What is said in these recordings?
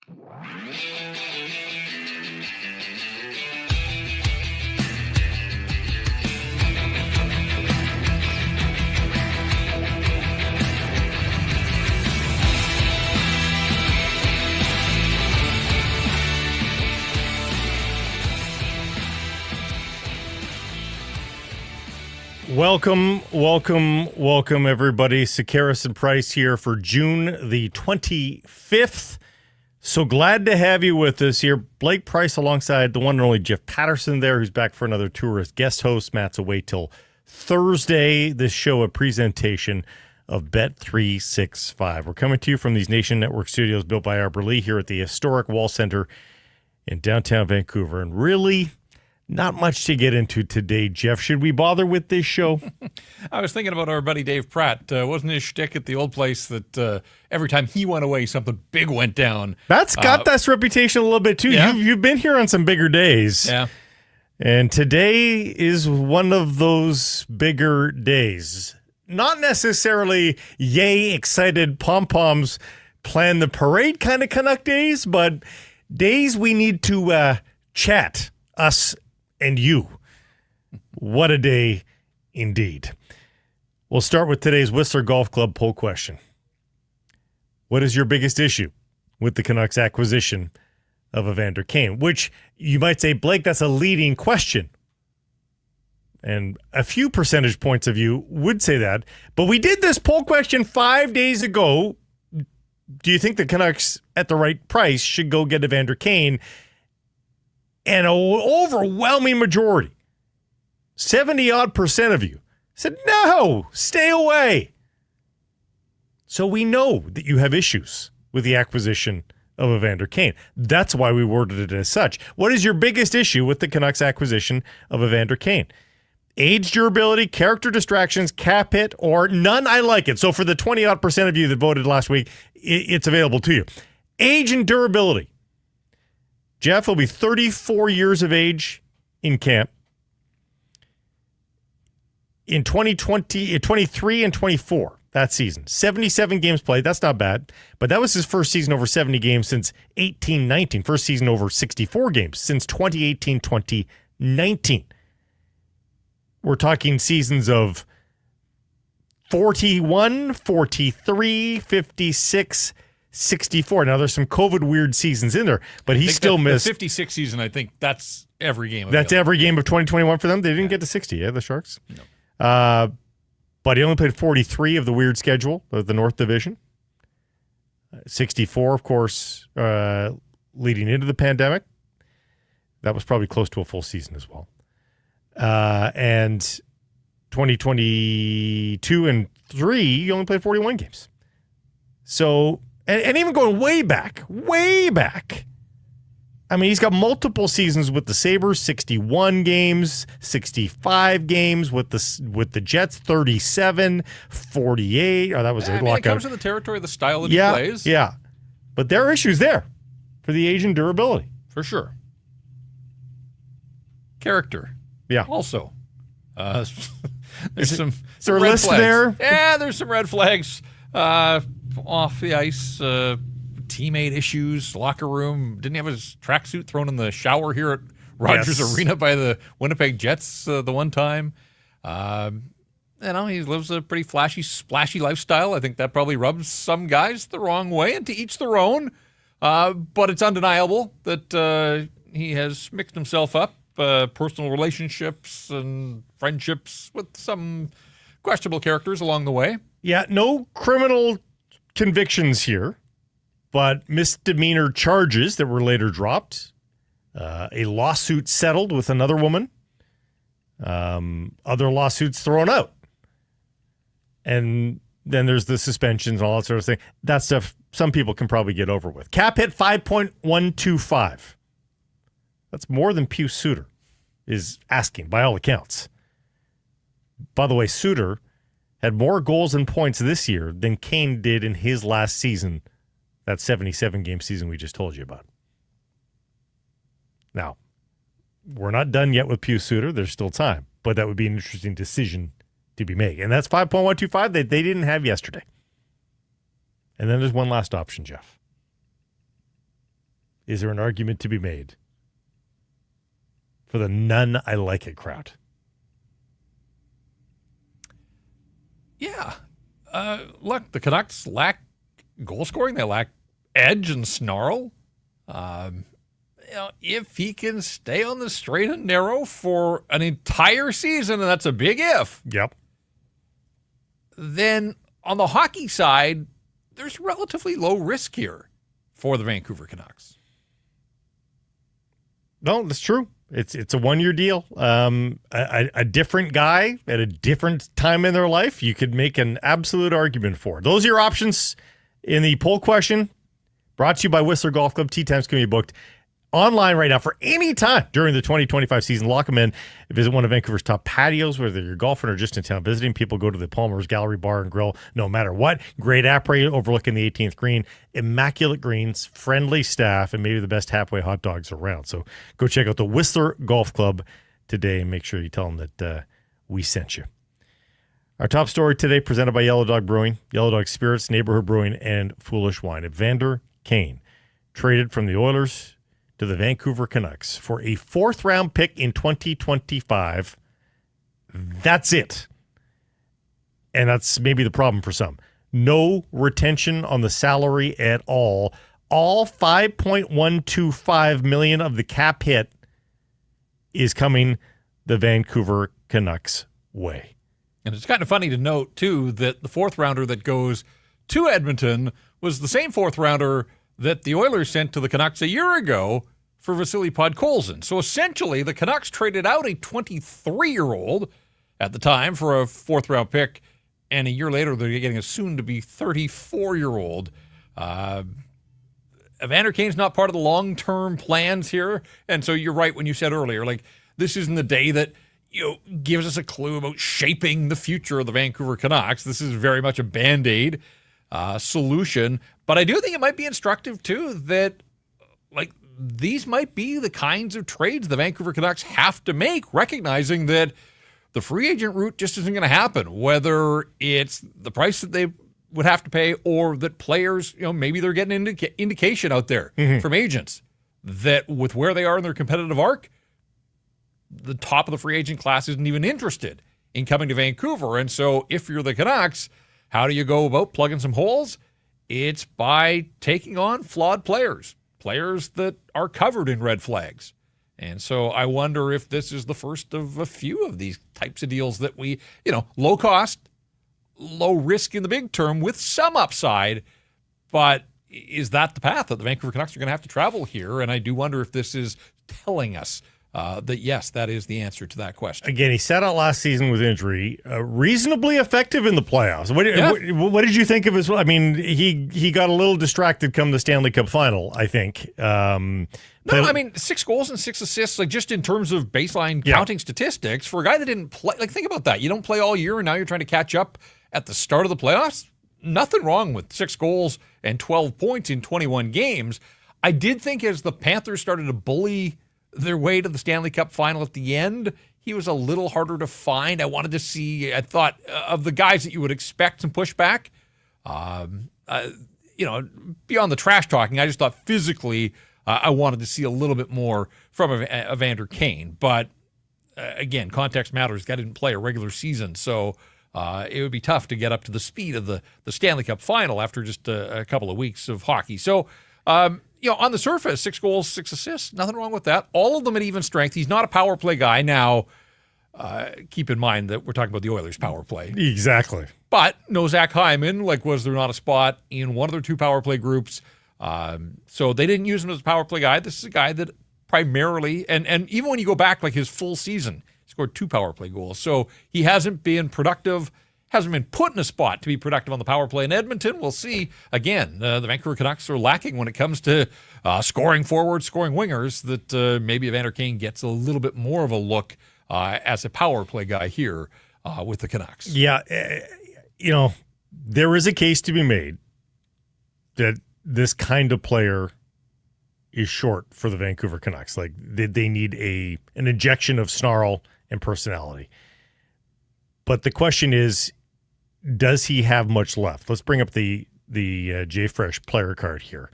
Welcome, everybody. Sakaris and Price here for June the 25th. So glad to have you with us here. Blake Price alongside the one and only Jeff Paterson there, who's back for another tour as guest host. Matt's away till Thursday. This show, a presentation of Bet365. We're coming to you from these Nation Network studios built by Arbor Lee here at the historic Wall Center in downtown Vancouver. And really, not much to get into today, Jeff. Should we bother with this show? I was thinking about our buddy Dave Pratt. Wasn't his shtick at the old place that every time he went away, something big went down? That's got that reputation a little bit, too. Yeah. You've been here on some bigger days. Yeah. And today is one of those bigger days. Not necessarily, yay, excited, pom-poms, plan the parade kind of Canuck days, but days we need to chat, us and you. What a day indeed. We'll start with today's Whistler Golf Club poll question. What is your biggest issue with the Canucks acquisition of Evander Kane? Which you might say, Blake, that's a leading question. And a few percentage points of you would say that. But we did this poll question 5 days ago. Do you think the Canucks at the right price should go get Evander Kane? And an overwhelming majority, 70-odd% of you, said, no, stay away. So we know that you have issues with the acquisition of Evander Kane. That's why we worded it as such. What is your biggest issue with the Canucks acquisition of Evander Kane? Age, durability, character distractions, cap hit, or none? I like it. So for the 20-odd% of you that voted last week, it's available to you. Age and durability. Jeff will be 34 years of age in camp. In 2020, 23 and 24, that season. 77 games played. That's not bad. But that was his first season over 70 games since 18-19. First season over 64 games since 2018-2019. We're talking seasons of 41, 43, 56, 64. Now, there's some COVID weird seasons in there, but he still missed. The 56 season, I think that's every game. That's every game of 2021 for them. They didn't get to 60, the Sharks? No. But he only played 43 of the weird schedule of the North Division. 64, of course, leading into the pandemic. That was probably close to a full season as well. And 2022 and 3, he only played 41 games. So... And even going way back, I mean, he's got multiple seasons with the Sabres, 61 games, 65 games with the Jets, 37, 48. Oh, that was a lockout. It comes in the territory of the style that he plays. Yeah, but there are issues there for the age and durability. For sure. Character. Yeah. Also. There's some there a red list flags. there? Yeah, there's some red flags. Off the ice, teammate issues, locker room. Didn't he have his tracksuit thrown in the shower here at Rogers Arena by the Winnipeg Jets the one time? He lives a pretty flashy, splashy lifestyle. I think that probably rubs some guys the wrong way, and to each their own. But it's undeniable that he has mixed himself up, personal relationships and friendships with some questionable characters along the way. Yeah, no criminal convictions here, but misdemeanor charges that were later dropped. A lawsuit settled with another woman. Other lawsuits thrown out. And then there's the suspensions and all that sort of thing. That stuff some people can probably get over with. Cap hit 5.125. That's more than Pius Suter is asking, by all accounts. By the way, Suter had more goals and points this year than Kane did in his last season, that 77-game season we just told you about. Now, we're not done yet with Pius Suter. There's still time, but that would be an interesting decision to be made. And that's 5.125 that they didn't have yesterday. And then there's one last option, Jeff. is there an argument to be made for the none I like it crowd? Yeah. Look, the Canucks lack goal scoring. They lack edge and snarl. If he can stay on the straight and narrow for an entire season, and that's a big if. Yep. Then on the hockey side, there's relatively low risk here for the Vancouver Canucks. No, that's true. It's a one-year deal. A different guy at a different time in their life, you could make an absolute argument for. Those are your options in the poll question. Brought to you by Whistler Golf Club. Tee times can be booked online right now for any time during the 2025 season. Lock them in. Visit one of Vancouver's top patios, whether you're golfing or just in town visiting. People go to the Palmer's Gallery Bar and Grill no matter what. Great apres overlooking the 18th green. Immaculate greens, friendly staff, and maybe the best halfway hot dogs around. So go check out the Whistler Golf Club today and make sure you tell them that we sent you. Our top story today presented by Yellow Dog Brewing, Yellow Dog Spirits, Neighborhood Brewing, and Foolish Wine. Evander Kane traded from the Oilers to the Vancouver Canucks for a 4th-round pick in 2025. That's it. And that's maybe the problem for some. No retention on the salary at all. All $5.125 million of the cap hit is coming the Vancouver Canucks' way. And it's kind of funny to note, too, that the 4th-rounder that goes to Edmonton was the same 4th-rounder that the Oilers sent to the Canucks a year ago for Vasily Podkolzin. So essentially, the Canucks traded out a 23-year-old at the time for a 4th-round pick, and a year later, they're getting a soon-to-be 34-year-old. Evander Kane's not part of the long-term plans here, and so you're right when you said earlier, like, this isn't the day that gives us a clue about shaping the future of the Vancouver Canucks. This is very much a Band-Aid solution. But I do think it might be instructive, too, that these might be the kinds of trades the Vancouver Canucks have to make, recognizing that the free agent route just isn't going to happen, whether it's the price that they would have to pay or that players, maybe they're getting an indication out there from agents that with where they are in their competitive arc, the top of the free agent class isn't even interested in coming to Vancouver. And so if you're the Canucks, how do you go about plugging some holes? It's by taking on flawed players that are covered in red flags. And so I wonder if this is the first of a few of these types of deals that we, low cost, low risk in the big term with some upside. But is that the path that the Vancouver Canucks are going to have to travel here? And I do wonder if this is telling us that, yes, that is the answer to that question. Again, he sat out last season with injury, reasonably effective in the playoffs. What did you think of his? I mean, he got a little distracted come the Stanley Cup final, I think. 6 goals and 6 assists, just in terms of baseline counting statistics for a guy that didn't play. Think about that. You don't play all year, and now you're trying to catch up at the start of the playoffs. Nothing wrong with 6 goals and 12 points in 21 games. I did think as the Panthers started to bully their way to the Stanley Cup final at the end, he was a little harder to find. I thought of the guys that you would expect some pushback, beyond the trash talking, I just thought physically I wanted to see a little bit more from Evander Kane. But again, context matters. Guy didn't play a regular season, so it would be tough to get up to the speed of the Stanley Cup final after just a couple of weeks of hockey. So, on the surface, 6 goals, 6 assists, nothing wrong with that. All of them at even strength. He's not a power play guy. Now, keep in mind that we're talking about the Oilers' power play. Exactly. But no Zach Hyman, was there not a spot in one of their 2 power play groups? So they didn't use him as a power play guy. This is a guy that primarily, and even when you go back his full season, he scored 2 power play goals. So he hasn't been productive, hasn't been put in a spot to be productive on the power play in Edmonton. We'll see. Again, the Vancouver Canucks are lacking when it comes to scoring forwards, scoring wingers, that maybe Evander Kane gets a little bit more of a look as a power play guy here with the Canucks. Yeah, there is a case to be made that this kind of player is short for the Vancouver Canucks. They need an injection of snarl and personality. But the question is, does he have much left? Let's bring up the JFresh player card here.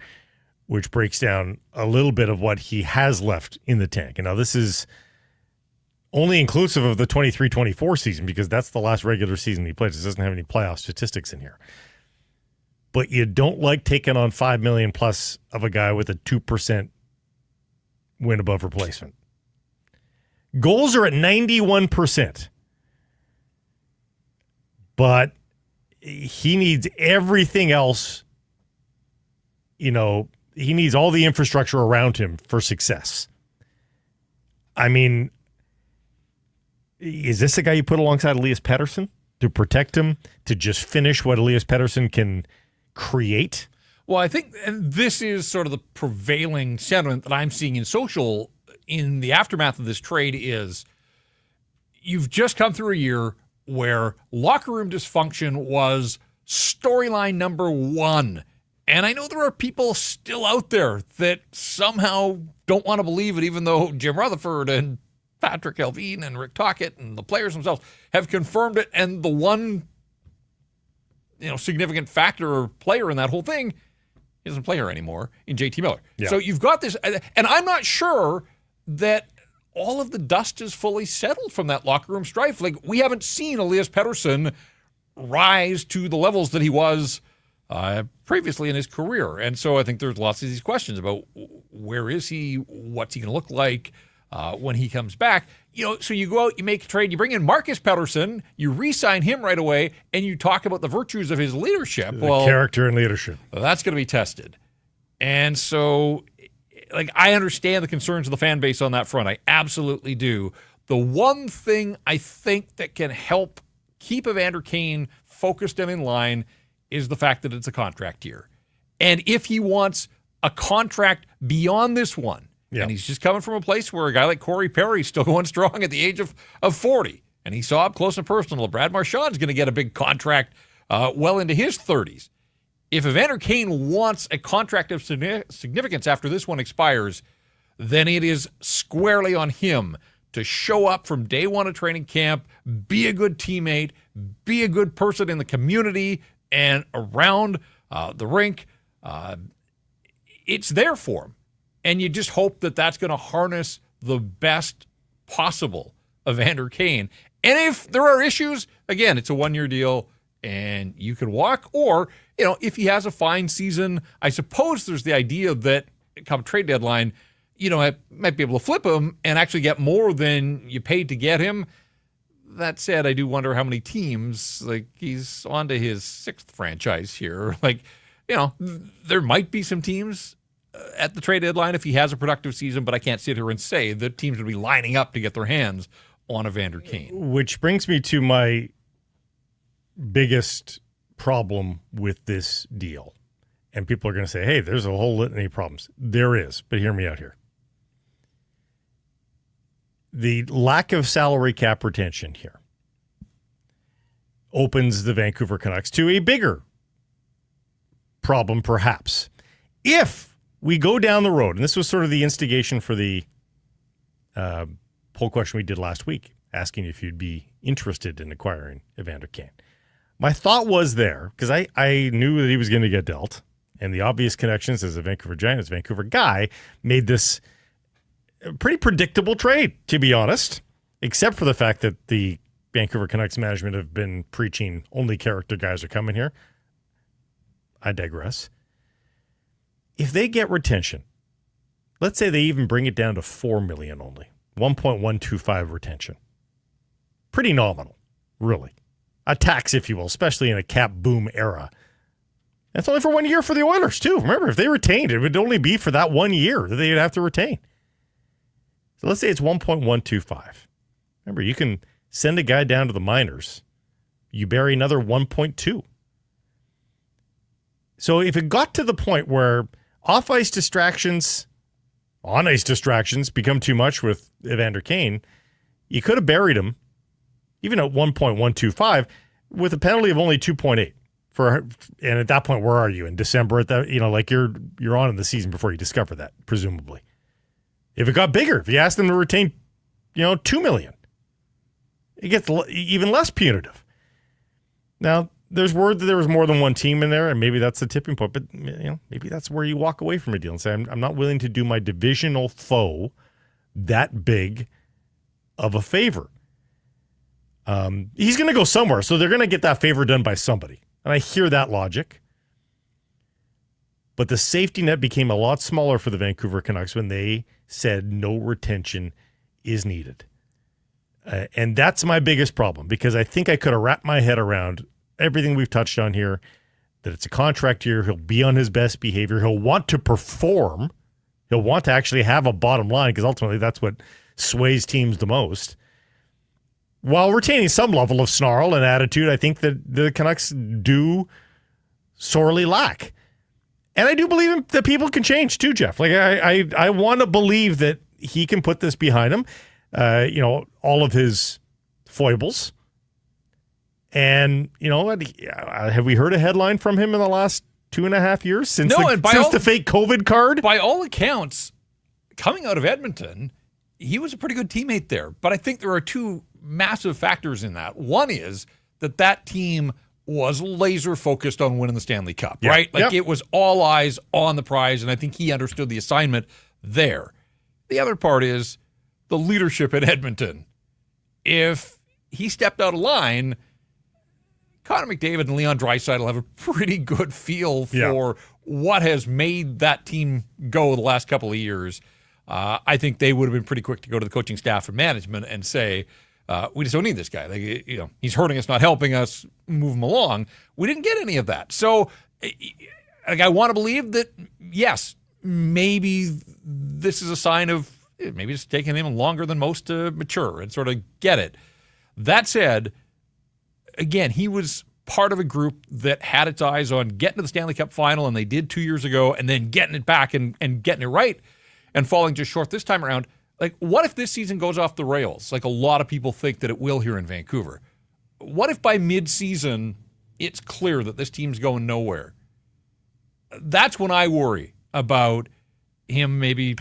which breaks down a little bit of what he has left in the tank. And now this is only inclusive of the 23-24 season because that's the last regular season he played. It doesn't have any playoff statistics in here. But you don't like taking on $5 million plus of a guy with a 2% win above replacement. Goals are at 91%. But he needs everything else. He needs all the infrastructure around him for success. I mean, is this a guy you put alongside Elias Pettersson to protect him, to just finish what Elias Pettersson can create? Well, I think this is sort of the prevailing sentiment that I'm seeing in social in the aftermath of this trade is you've just come through a year where locker room dysfunction was storyline number one. And I know there are people still out there that somehow don't want to believe it, even though Jim Rutherford and Patrick Elvine and Rick Tocchet and the players themselves have confirmed it. And the one, significant factor or player in that whole thing, he doesn't play here anymore in JT Miller. Yeah. So you've got this, and I'm not sure that all of the dust is fully settled from that locker room strife. Like, we haven't seen Elias Pettersson rise to the levels that he was previously in his career. And so I think there's lots of these questions about where is he, what's he going to look like when he comes back. So you go out, you make a trade, you bring in Marcus Pettersson, you re-sign him right away, and you talk about the virtues of his leadership. Character and leadership. That's going to be tested. And so, I understand the concerns of the fan base on that front. I absolutely do. The one thing I think that can help keep Evander Kane focused and in line is the fact that it's a contract year. And if he wants a contract beyond this one, and he's just coming from a place where a guy like Corey Perry's still going strong at the age of 40, and he saw up close and personal, Brad Marchand's going to get a big contract well into his 30s. If Evander Kane wants a contract of significance after this one expires, then it is squarely on him to show up from day one of training camp, be a good teammate, be a good person in the community and around the rink. It's there for him. And you just hope that that's going to harness the best possible Evander Kane. And if there are issues, again, it's a one-year deal and you can walk. Or, if he has a fine season, I suppose there's the idea that come trade deadline, I might be able to flip him and actually get more than you paid to get him. That said, I do wonder how many teams, he's on to his 6th franchise here. There might be some teams at the trade deadline if he has a productive season, but I can't sit here and say that teams would be lining up to get their hands on Evander Kane. Which brings me to my biggest problem with this deal. And people are going to say, hey, there's a whole litany of problems. There is, but hear me out here. The lack of salary cap retention here opens the Vancouver Canucks to a bigger problem, perhaps. If we go down the road, and this was sort of the instigation for the poll question we did last week, asking if you'd be interested in acquiring Evander Kane. My thought was there, because I knew that he was going to get dealt, and the obvious connections as a Vancouver Giant, as a Vancouver guy, made this a pretty predictable trade, to be honest, except for the fact that the Vancouver Canucks management have been preaching only character guys are coming here. I digress. If they get retention, let's say they even bring it down to $4 million only, 1.125 retention. Pretty nominal, really. A tax, if you will, especially in a cap boom era. That's only for 1 year for the Oilers, too. Remember, if they retained, it would only be for that 1 year that they'd have to retain. So let's say it's 1.125. Remember, you can send a guy down to the minors. You bury another 1.2. So if it got to the point where off-ice distractions, on-ice distractions become too much with Evander Kane, you could have buried him, even at 1.125, with a penalty of only 2.8. And at that point, where are you in December? At that, you're on in the season before you discover that, presumably. If it got bigger, if you asked them to retain, $2 million, it gets even less punitive. Now, there's word that there was more than one team in there, and maybe that's the tipping point. But maybe that's where you walk away from a deal and say, I'm not willing to do my divisional foe that big of a favor. He's going to go somewhere, so they're going to get that favor done by somebody. And I hear that logic. But the safety net became a lot smaller for the Vancouver Canucks when they said no retention is needed. And that's my biggest problem, because I think I could have wrapped my head around everything we've touched on here, that it's a contract year. He'll be on his best behavior. He'll want to perform. He'll want to actually have a bottom line, because ultimately that's what sways teams the most. While retaining some level of snarl and attitude, I think that the Canucks do sorely lack. And I do believe that people can change too, Jeff. Like I want to believe that he can put this behind him. All of his foibles. And, have we heard a headline from him in the last 2.5 years since the fake COVID card? By all accounts, coming out of Edmonton, he was a pretty good teammate there. But I think there are two massive factors in that. One is that team was laser focused on winning the Stanley Cup, right? It was all eyes on the prize, and I think he understood the assignment there. The other part is the leadership in Edmonton. If he stepped out of line, Connor McDavid and Leon Draisaitl have a pretty good feel for what has made that team go the last couple of years. I think they would have been pretty quick to go to the coaching staff and management and say, we just don't need this guy. He's hurting us, not helping us. Move him along. We didn't get any of that. So I want to believe that, yes, maybe this is a sign of maybe it's taken him longer than most to mature and sort of get it. That said, again, he was part of a group that had its eyes on getting to the Stanley Cup final, and they did 2 years ago, and then getting it back and getting it right and falling just short this time around. Like, what if this season goes off the rails? Like a lot of people think that it will here in Vancouver. What if by mid-season it's clear that this team's going nowhere? That's when I worry about him maybe,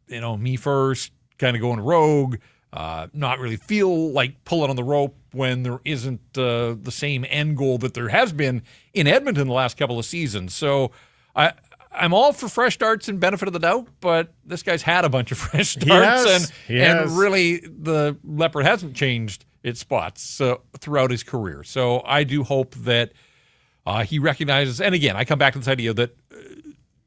me first, kind of going rogue, not really feel like pulling on the rope when there isn't the same end goal that there has been in Edmonton the last couple of seasons. So I'm all for fresh starts and benefit of the doubt, but this guy's had a bunch of fresh starts, and really the leopard hasn't changed its spots throughout his career. So I do hope that he recognizes, and again, I come back to this idea that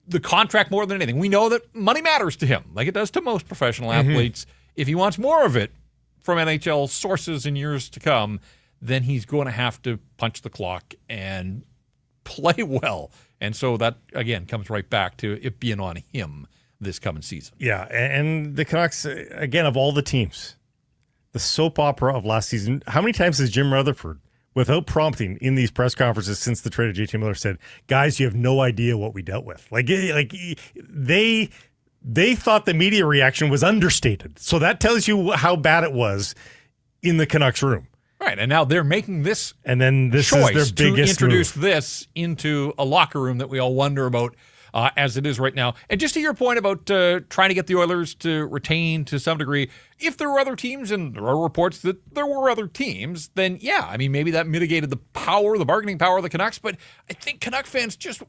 the contract more than anything, we know that money matters to him, like it does to most professional athletes. If he wants more of it from NHL sources in years to come, then he's going to have to punch the clock and play well. And so that, again, comes right back to it being on him this coming season. Yeah, and the Canucks, again, of all the teams, the soap opera of last season, how many times has Jim Rutherford, without prompting in these press conferences since the trade of JT Miller, said, guys, you have no idea what we dealt with. Like they thought the media reaction was understated. So that tells you how bad it was in the Canucks room. Right, and now they're making this and then this choice is their biggest to introduce move. This into a locker room that we all wonder about as it is right now. And just to your point about trying to get the Oilers to retain to some degree, if there were other teams, and there are reports that there were other teams, then yeah, I mean, maybe that mitigated the bargaining power of the Canucks. But I think Canuck fans just,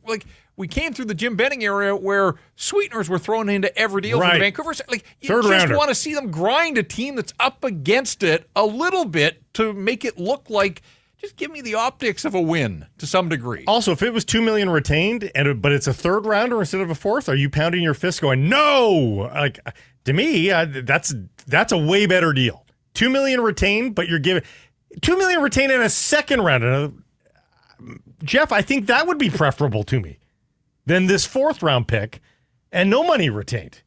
we came through the Jim Benning era where sweeteners were thrown into every deal for the Vancouver. Like, you just want to see them grind a team that's up against it a little bit to make it look like, just give me the optics of a win to some degree. Also, if it was $2 million retained, but it's a third rounder instead of a fourth, are you pounding your fist going, no? Like, to me, that's a way better deal. $2 million retained, but you're giving $2 million retained in a second round. Jeff, I think that would be preferable to me than this fourth round pick and no money retained.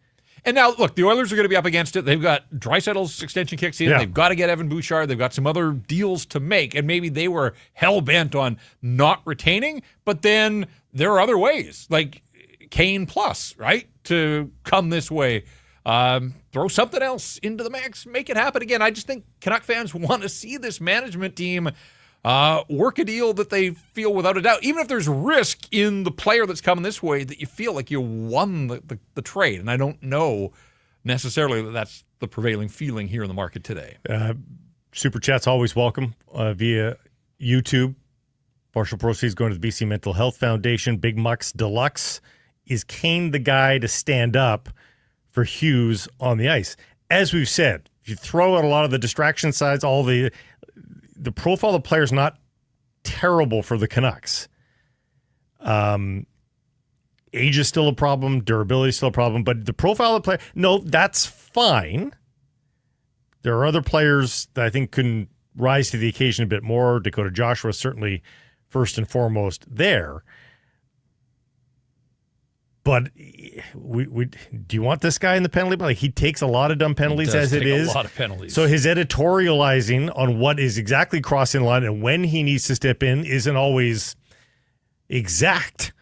And now, look, the Oilers are going to be up against it. They've got Draisaitl's extension kicks in. Yeah. They've got to get Evan Bouchard. They've got some other deals to make. And maybe they were hell-bent on not retaining. But then there are other ways, like Kane plus, right, to come this way. Throw something else into the mix. Make it happen again. I just think Canuck fans want to see this management team work a deal that they feel without a doubt, even if there's risk in the player that's coming this way, that you feel like you won the trade. And I don't know necessarily that that's the prevailing feeling here in the market today. Super chats always welcome via YouTube. Partial proceeds going to the BC Mental Health Foundation. Big Mucks Deluxe. Is Kane the guy to stand up for Hughes on the ice? As we've said, if you throw out a lot of the distraction sides, all the profile of the player is not terrible for the Canucks. Age is still a problem. Durability is still a problem. But the profile of the player, no, that's fine. There are other players that I think can rise to the occasion a bit more. Dakota Joshua certainly first and foremost there. But do you want this guy in the penalty box? Like, he takes a lot of dumb penalties as it is. A lot of penalties. So his editorializing on what is exactly crossing the line and when he needs to step in isn't always exact.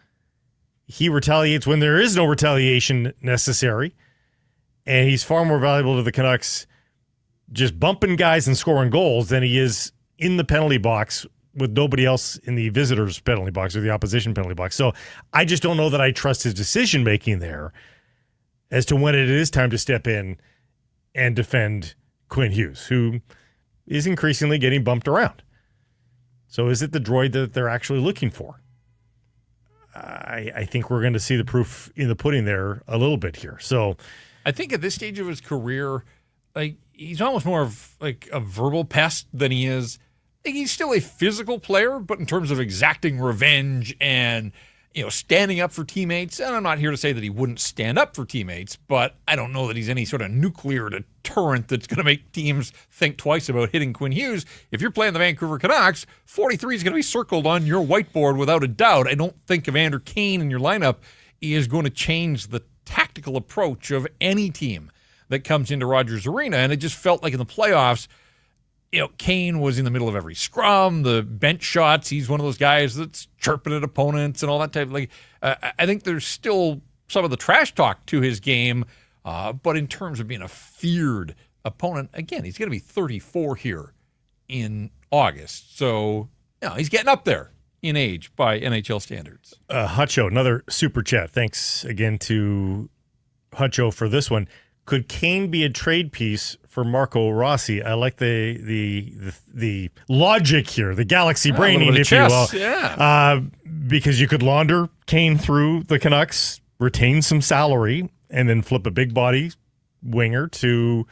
He retaliates when there is no retaliation necessary. And he's far more valuable to the Canucks just bumping guys and scoring goals than he is in the penalty box with nobody else in the visitors' penalty box or the opposition penalty box. So I just don't know that I trust his decision-making there as to when it is time to step in and defend Quinn Hughes, who is increasingly getting bumped around. So is it the droid that they're actually looking for? I think we're going to see the proof in the pudding there a little bit here. So I think at this stage of his career, like, he's almost more of like a verbal pest than he is. Like, he's still a physical player, but in terms of exacting revenge and, standing up for teammates, and I'm not here to say that he wouldn't stand up for teammates, but I don't know that he's any sort of nuclear deterrent that's going to make teams think twice about hitting Quinn Hughes. If you're playing the Vancouver Canucks, 43 is going to be circled on your whiteboard without a doubt. I don't think Evander Kane in your lineup is going to change the tactical approach of any team that comes into Rogers Arena, and it just felt like in the playoffs, Kane was in the middle of every scrum, the bench shots. He's one of those guys that's chirping at opponents and all that type of, I think there's still some of the trash talk to his game, but in terms of being a feared opponent, again, he's going to be 34 here in August. So, he's getting up there in age by NHL standards. Hutcho, another super chat. Thanks again to Hutcho for this one. Could Kane be a trade piece for Marco Rossi? I like the logic here, the galaxy braining, if you will. Yeah. Because you could launder Kane through the Canucks, retain some salary, and then flip a big body winger to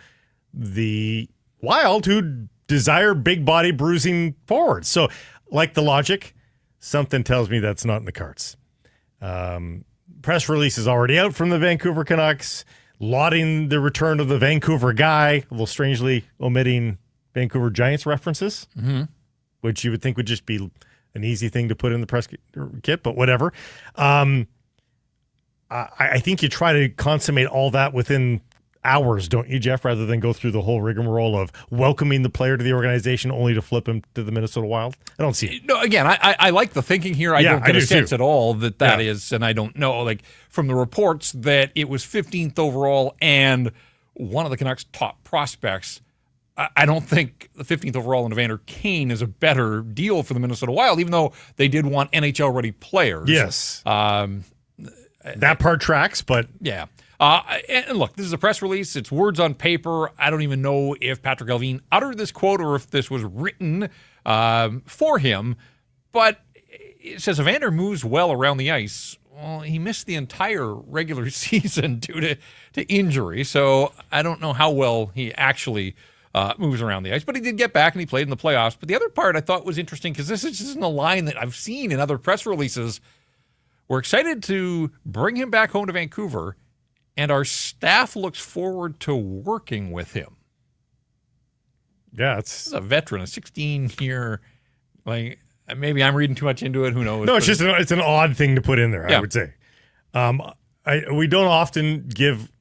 the Wild, who desire big body bruising forwards. So, like the logic, something tells me that's not in the cards. Press release is already out from the Vancouver Canucks, lauding the return of the Vancouver guy, although strangely omitting Vancouver Giants references, which you would think would just be an easy thing to put in the press kit, but whatever. I think you try to consummate all that within hours, don't you, Jeff, rather than go through the whole rigmarole of welcoming the player to the organization only to flip him to the Minnesota Wild? I don't see it. No, again, I like the thinking here. I don't get a sense at all that is, and I don't know, like, from the reports that it was 15th overall and one of the Canucks' top prospects. I don't think the 15th overall in Evander Kane is a better deal for the Minnesota Wild, even though they did want NHL-ready players. Yes. That part tracks, but... Yeah. And look, this is a press release. It's words on paper. I don't even know if Patrick Allvin uttered this quote or if this was written for him. But it says Evander moves well around the ice. Well, he missed the entire regular season due to injury. So I don't know how well he actually moves around the ice. But he did get back and he played in the playoffs. But the other part I thought was interesting because this isn't a line that I've seen in other press releases. We're excited to bring him back home to Vancouver, and our staff looks forward to working with him. Yeah, it's a veteran, a 16-year, like, maybe I'm reading too much into it. Who knows? No, it's an odd thing to put in there, I would say. We don't often give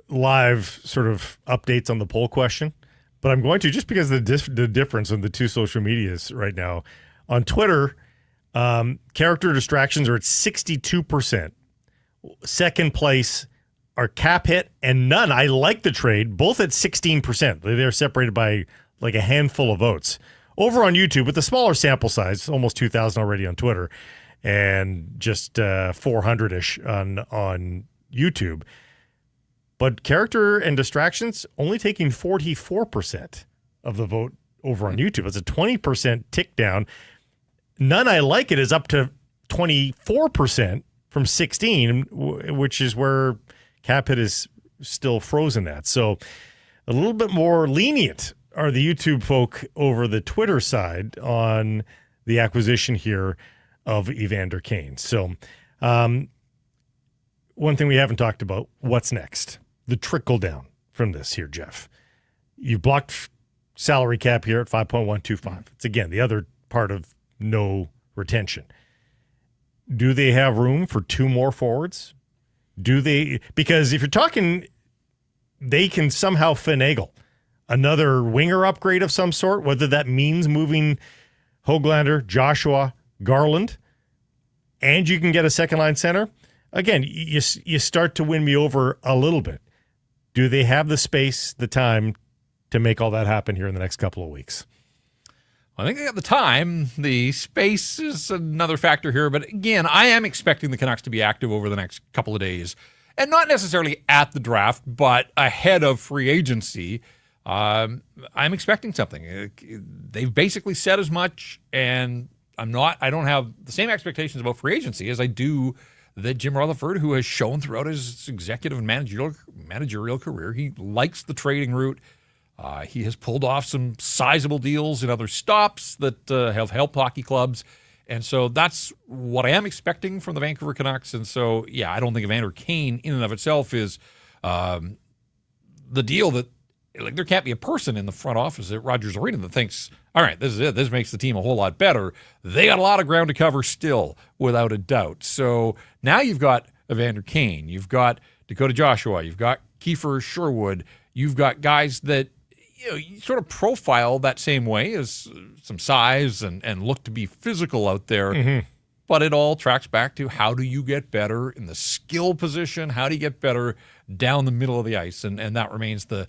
live sort of updates on the poll question, but I'm going to, just because of the difference in the two social medias right now. On Twitter, character distractions are at 62%. Second place are cap hit and none. I like the trade, both at 16%. They're separated by like a handful of votes. Over on YouTube, with the smaller sample size, almost 2,000 already on Twitter, and just 400-ish on YouTube. But character and distractions only taking 44% of the vote over on YouTube. It's a 20% tick down. None I Like It is up to 24% from 16, which is where cap hit is still frozen at. So a little bit more lenient are the YouTube folk over the Twitter side on the acquisition here of Evander Kane. So one thing we haven't talked about, what's next? The trickle down from this here, Jeff. You've blocked salary cap here at 5.125. It's, again, the other part of no retention. Do they have room for 2 more forwards? Because if you're talking, they can somehow finagle another winger upgrade of some sort, whether that means moving Höglander, Joshua, Garland, and you can get a second-line center. Again, you start to win me over a little bit. Do they have the space, the time to make all that happen here in the next couple of weeks? I think they got the time. The space is another factor here. But again, I am expecting the Canucks to be active over the next couple of days. And not necessarily at the draft, but ahead of free agency. I'm expecting something. They've basically said as much, and I don't have the same expectations about free agency as I do that Jim Rutherford, who has shown throughout his executive and managerial career, he likes the trading route. He has pulled off some sizable deals in other stops that have helped hockey clubs. And so that's what I am expecting from the Vancouver Canucks. And so, yeah, I don't think Evander Kane in and of itself is the deal that, like, there can't be a person in the front office at Rogers Arena that thinks, all right, this is it. This makes the team a whole lot better. They got a lot of ground to cover still, without a doubt. So now you've got Evander Kane. You've got Dakota Joshua. You've got Kiefer Sherwood. You've got guys that, you sort of profile that same way, as some size and look to be physical out there. Mm-hmm. But it all tracks back to, how do you get better in the skill position? How do you get better down the middle of the ice? And that remains the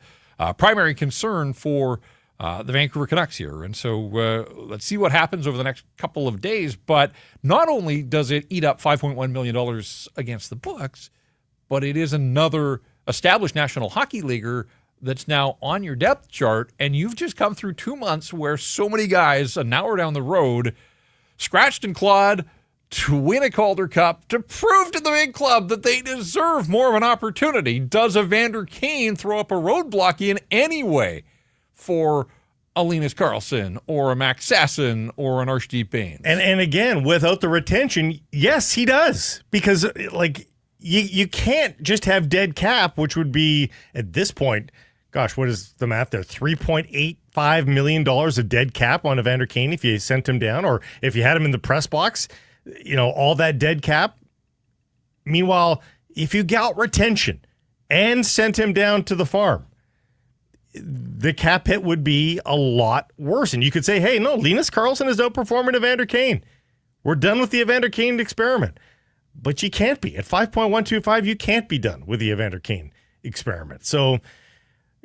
primary concern for the Vancouver Canucks here. And so let's see what happens over the next couple of days. But not only does it eat up $5.1 million against the books, but it is another established National Hockey Leaguer that's now on your depth chart, and you've just come through 2 months where so many guys, an hour down the road, scratched and clawed to win a Calder Cup, to prove to the big club that they deserve more of an opportunity. Does Evander Kane throw up a roadblock in any way for a Linus Karlsson or a Max Sasson or an Archdeep Bains? And again, without the retention, yes, he does. Because, like, you can't just have dead cap, which would be, at this point, gosh, what is the math there? $3.85 million of dead cap on Evander Kane if you sent him down, or if you had him in the press box, all that dead cap. Meanwhile, if you got retention and sent him down to the farm, the cap hit would be a lot worse. And you could say, hey, no, Linus Karlsson is outperforming Evander Kane. We're done with the Evander Kane experiment. But you can't be. At 5.125, you can't be done with the Evander Kane experiment. So,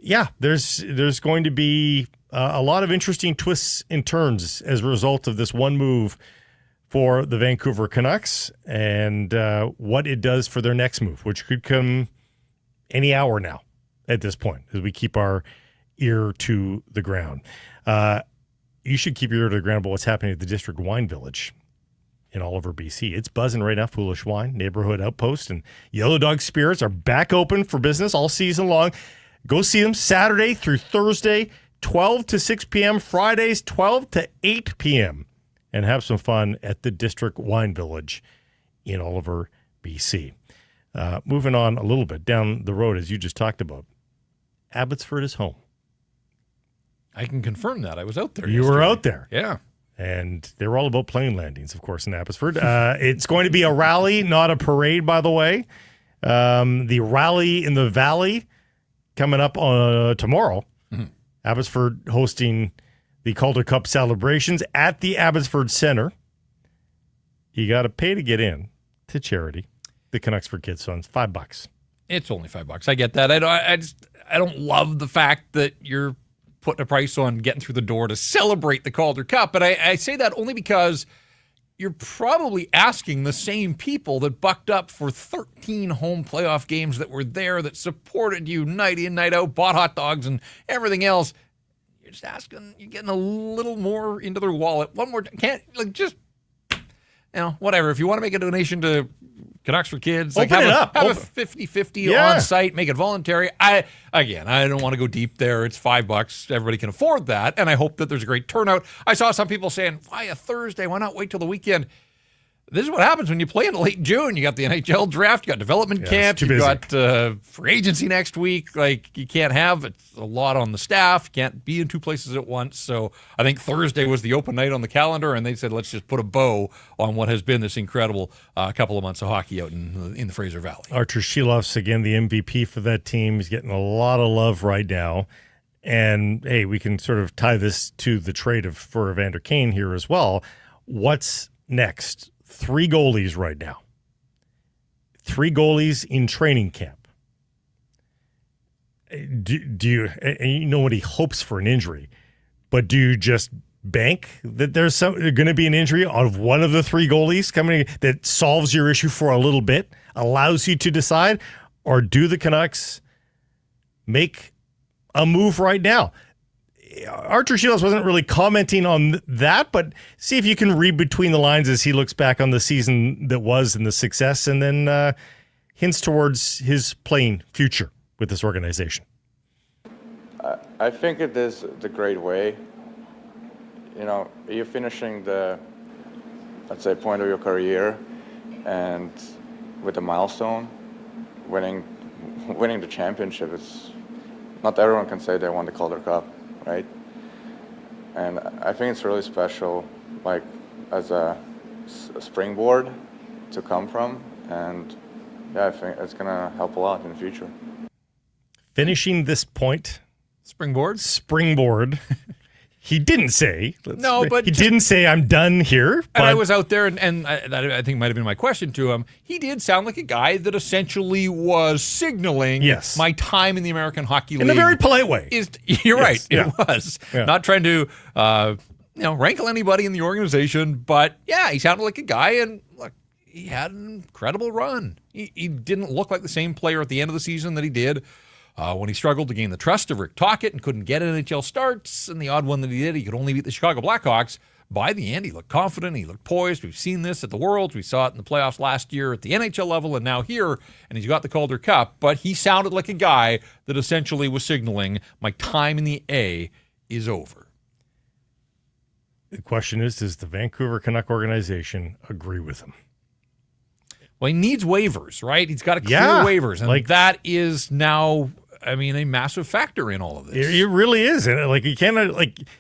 yeah, there's going to be a lot of interesting twists and turns as a result of this one move for the Vancouver Canucks, and what it does for their next move, which could come any hour now at this point, as we keep our ear to the ground. You should keep your ear to the ground about what's happening at the District Wine Village in Oliver, BC. It's buzzing right now. Foolish Wine, Neighborhood Outpost, and Yellow Dog Spirits are back open for business all season long. Go see them Saturday through Thursday, 12 to 6 p.m., Fridays, 12 to 8 p.m., and have some fun at the District Wine Village in Oliver, BC. Moving on a little bit down the road, as you just talked about, Abbotsford is home. I can confirm that. I was out there. You were out there. Yeah. And they were all about plane landings, of course, in Abbotsford. It's going to be a rally, not a parade, by the way. The rally in the Valley coming up tomorrow. Mm-hmm. Abbotsford hosting the Calder Cup celebrations at the Abbotsford Center. You got to pay to get in to charity. The Canucks for Kids Funds, $5. It's only $5. I get that. I don't love the fact that you're putting a price on getting through the door to celebrate the Calder Cup, but I say that only because you're probably asking the same people that bucked up for 13 home playoff games that were there, that supported you night in, night out, bought hot dogs and everything else. You're just asking, you're getting a little more into their wallet. One more, just whatever. If you want to make a donation to Canucks for Kids, Open it up. Have a 50-50 on site, make it voluntary. I don't want to go deep there. It's $5. Everybody can afford that. And I hope that there's a great turnout. I saw some people saying, why a Thursday? Why not wait till the weekend? This is what happens when you play in late June. You got the NHL draft, you got development camp, you got free agency next week. Like, you can't have it's a lot on the staff. You can't be in two places at once. So I think Thursday was the open night on the calendar, and they said, let's just put a bow on what has been this incredible couple of months of hockey out in the Fraser Valley. Arturs Silovs, again, the MVP for that team. He's getting a lot of love right now. And, hey, we can sort of tie this to the trade for Evander Kane here as well. What's next? 3 goalies right now. 3 goalies in training camp. Do you, and nobody hopes for an injury, but do you just bank that there's going to be an injury of one of the 3 goalies coming that solves your issue for a little bit, allows you to decide, or do the Canucks make a move right now? Arturs Silovs wasn't really commenting on that, but see if you can read between the lines as he looks back on the season that was and the success, and then hints towards his playing future with this organization. I think it is the great way. You're finishing the, let's say, point of your career, and with a milestone, winning the championship. It's not everyone can say they won the Calder Cup. Right? And I think it's really special, like, as a springboard to come from. And, I think it's going to help a lot in the future. Finishing this point. Springboard. He didn't say. But he didn't say I'm done here. And I was out there, and I think might have been my question to him. He did sound like a guy that essentially was signaling, my time in the American Hockey League in a very polite way. You're right. It was not trying to rankle anybody in the organization, but he sounded like a guy, and look, he had an incredible run. He didn't look like the same player at the end of the season that he did. When he struggled to gain the trust of Rick Tocchet and couldn't get NHL starts, and the odd one that he did, he could only beat the Chicago Blackhawks. By the end, he looked confident, he looked poised. We've seen this at the Worlds. We saw it in the playoffs last year at the NHL level, and now here, and he's got the Calder Cup. But he sounded like a guy that essentially was signaling, my time in the A is over. The question is, does the Vancouver Canuck organization agree with him? Well, he needs waivers, right? He's got to clear waivers, and that is now, a massive factor in all of this. It really is, and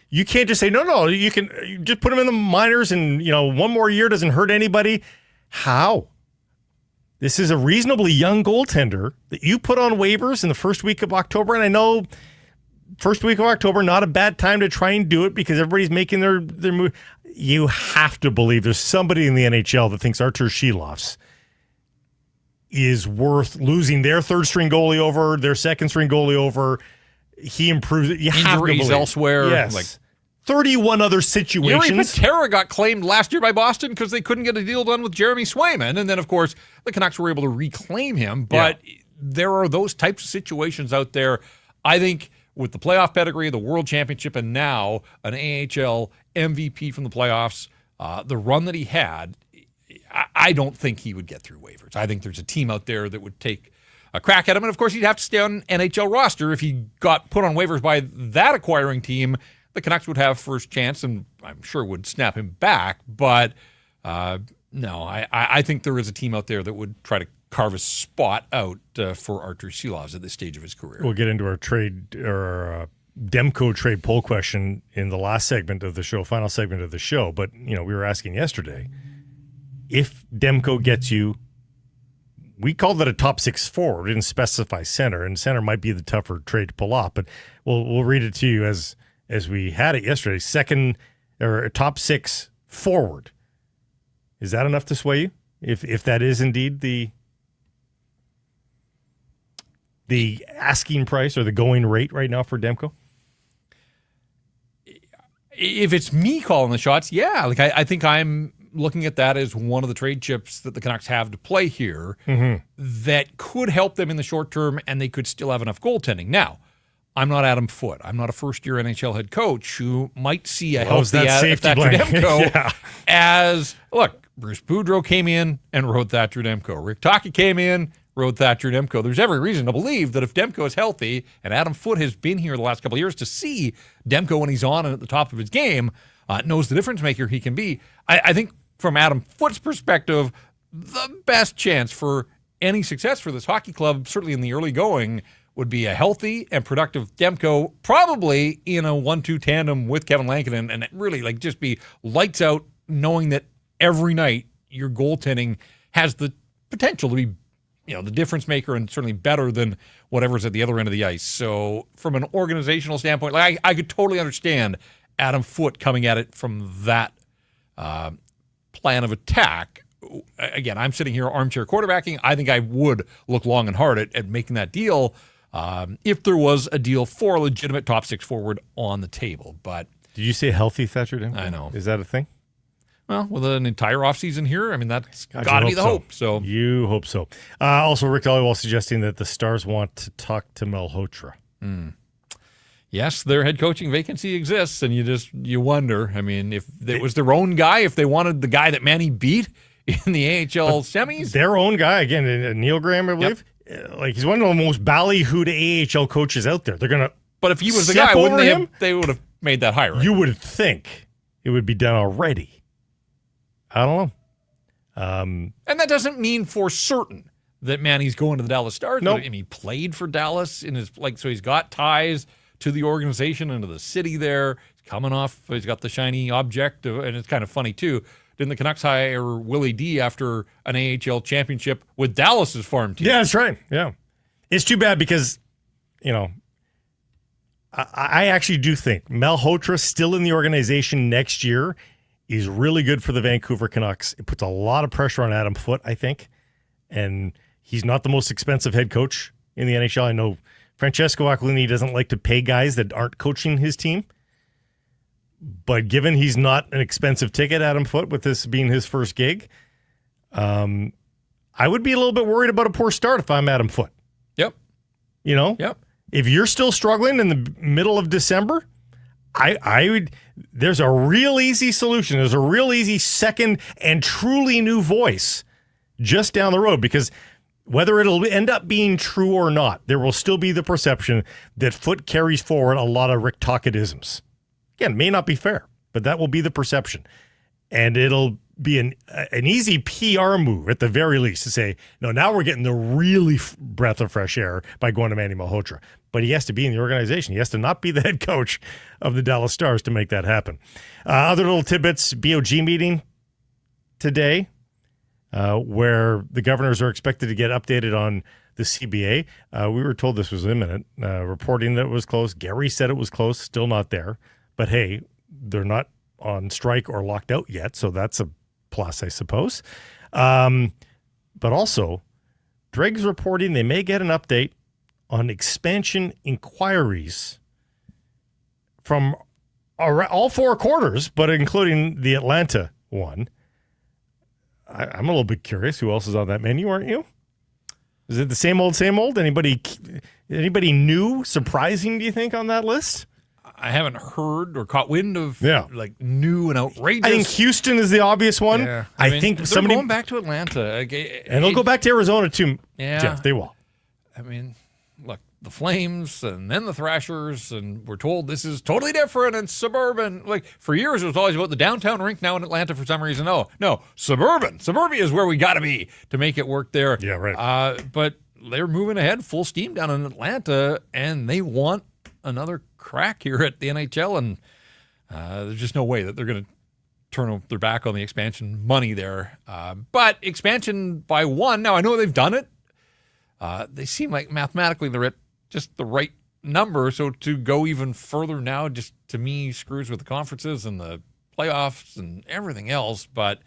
you can't just say no. You can just put him in the minors, and one more year doesn't hurt anybody. How? This is a reasonably young goaltender that you put on waivers in the first week of October, and I know first week of October not a bad time to try and do it because everybody's making their move. You have to believe there's somebody in the NHL that thinks Arturs Silovs is worth losing their third-string goalie over, their second-string goalie over. He improves it. You have to believe. Elsewhere. Yes. 31 other situations. Yuri Patera got claimed last year by Boston because they couldn't get a deal done with Jeremy Swayman. And then, of course, the Canucks were able to reclaim him. But there are those types of situations out there. I think with the playoff pedigree, the World Championship, and now an AHL MVP from the playoffs, the run that he had, I don't think he would get through waivers. I think there's a team out there that would take a crack at him. And, of course, he'd have to stay on an NHL roster. If he got put on waivers by that acquiring team, the Canucks would have first chance and I'm sure would snap him back. But, no, I think there is a team out there that would try to carve a spot out for Arturs Silovs at this stage of his career. We'll get into our trade or Demco trade poll question in the last segment of the show, final segment of the show. But, we were asking yesterday, if Demco gets you, we called it a top 6 forward. We didn't specify center, and center might be the tougher trade to pull off. But we'll read it to you as we had it yesterday. Second or top 6 forward. Is that enough to sway you? If that is indeed the asking price or the going rate right now for Demco? If it's me calling the shots, I think I'm looking at that as one of the trade chips that the Canucks have to play here that could help them in the short term, and they could still have enough goaltending. Now, I'm not Adam Foote. I'm not a first-year NHL head coach who might see a healthy Thatcher Demco as, look, Bruce Boudreau came in and rode Thatcher Demco. Rick Tocchet came in, rode Thatcher Demco. There's every reason to believe that if Demco is healthy, and Adam Foote has been here the last couple of years to see Demco when he's on and at the top of his game, knows the difference maker he can be. I think from Adam Foote's perspective, the best chance for any success for this hockey club, certainly in the early going, would be a healthy and productive Demco, probably in a 1-2 tandem with Kevin Lankinen, and really like just be lights out, knowing that every night your goaltending has the potential to be, the difference maker and certainly better than whatever's at the other end of the ice. So from an organizational standpoint, like I could totally understand Adam Foote coming at it from that plan of attack. Again, I'm sitting here armchair quarterbacking. I think I would look long and hard at making that deal if there was a deal for a legitimate top six forward on the table. But did you say healthy Thatcher Demco? I know. Is that a thing? Well, with an entire offseason here, I mean, that's got to be the hope. So you hope so. Also, Rick Dollywall suggesting that the Stars want to talk to Malhotra. Yes, their head coaching vacancy exists, and you wonder. I mean, if it was their own guy, if they wanted the guy that Manny beat in the AHL semis, their own guy again, Neil Graham, I believe. Yep. Like he's one of the most ballyhooed AHL coaches out there. They're gonna. But if he was the guy, wouldn't they would have made that hire. Right? You would think it would be done already. I don't know. And that doesn't mean for certain that Manny's going to the Dallas Stars. Nope. I mean, he played for Dallas so he's got ties to the organization and to the city there. He's coming off, he's got the shiny object, and it's kind of funny too. Didn't the Canucks hire Willie D after an AHL championship with Dallas's farm team? Yeah, that's right. Yeah. It's too bad because, I actually do think Malhotra still in the organization next year is really good for the Vancouver Canucks. It puts a lot of pressure on Adam Foote, I think. And he's not the most expensive head coach in the NHL. I know Francesco Aquilini doesn't like to pay guys that aren't coaching his team. But given he's not an expensive ticket, Adam Foote, with this being his first gig, I would be a little bit worried about a poor start if I'm Adam Foote. Yep. Yep. If you're still struggling in the middle of December, I would. There's a real easy solution. There's a real easy second and truly new voice just down the road, because whether it'll end up being true or not, there will still be the perception that Foote carries forward a lot of Rick Tocchet-isms. Again, may not be fair, but that will be the perception. And it'll be an easy PR move at the very least to say, no, now we're getting the really breath of fresh air by going to Manny Malhotra. But he has to be in the organization. He has to not be the head coach of the Dallas Stars to make that happen. Other little tidbits, BOG meeting today where the governors are expected to get updated on the CBA. We were told this was imminent. Reporting that it was close. Gary said it was close, still not there. But hey, they're not on strike or locked out yet, so that's a plus, I suppose. But also, Dregs reporting they may get an update on expansion inquiries from all four quarters, but including the Atlanta one. I'm a little bit curious who else is on that menu, aren't you? Is it the same old, same old? Anybody new, surprising, do you think, on that list? I haven't heard or caught wind of like new and outrageous. I think Houston is the obvious one. Yeah. I think somebody going back to Atlanta, and they'll go back to Arizona too. Yeah, Jeff, they will. I mean, look, the Flames and then the Thrashers, and we're told this is totally different and suburban. Like for years, it was always about the downtown rink. Now in Atlanta, for some reason, no, suburban. Suburbia is where we got to be to make it work there. Yeah, right. But they're moving ahead full steam down in Atlanta, and they want another crack here at the NHL, and there's just no way that they're going to turn their back on the expansion money there. But expansion by one, now I know they've done it. They seem like mathematically they're at just the right number, so to go even further now just to me screws with the conferences and the playoffs and everything else. But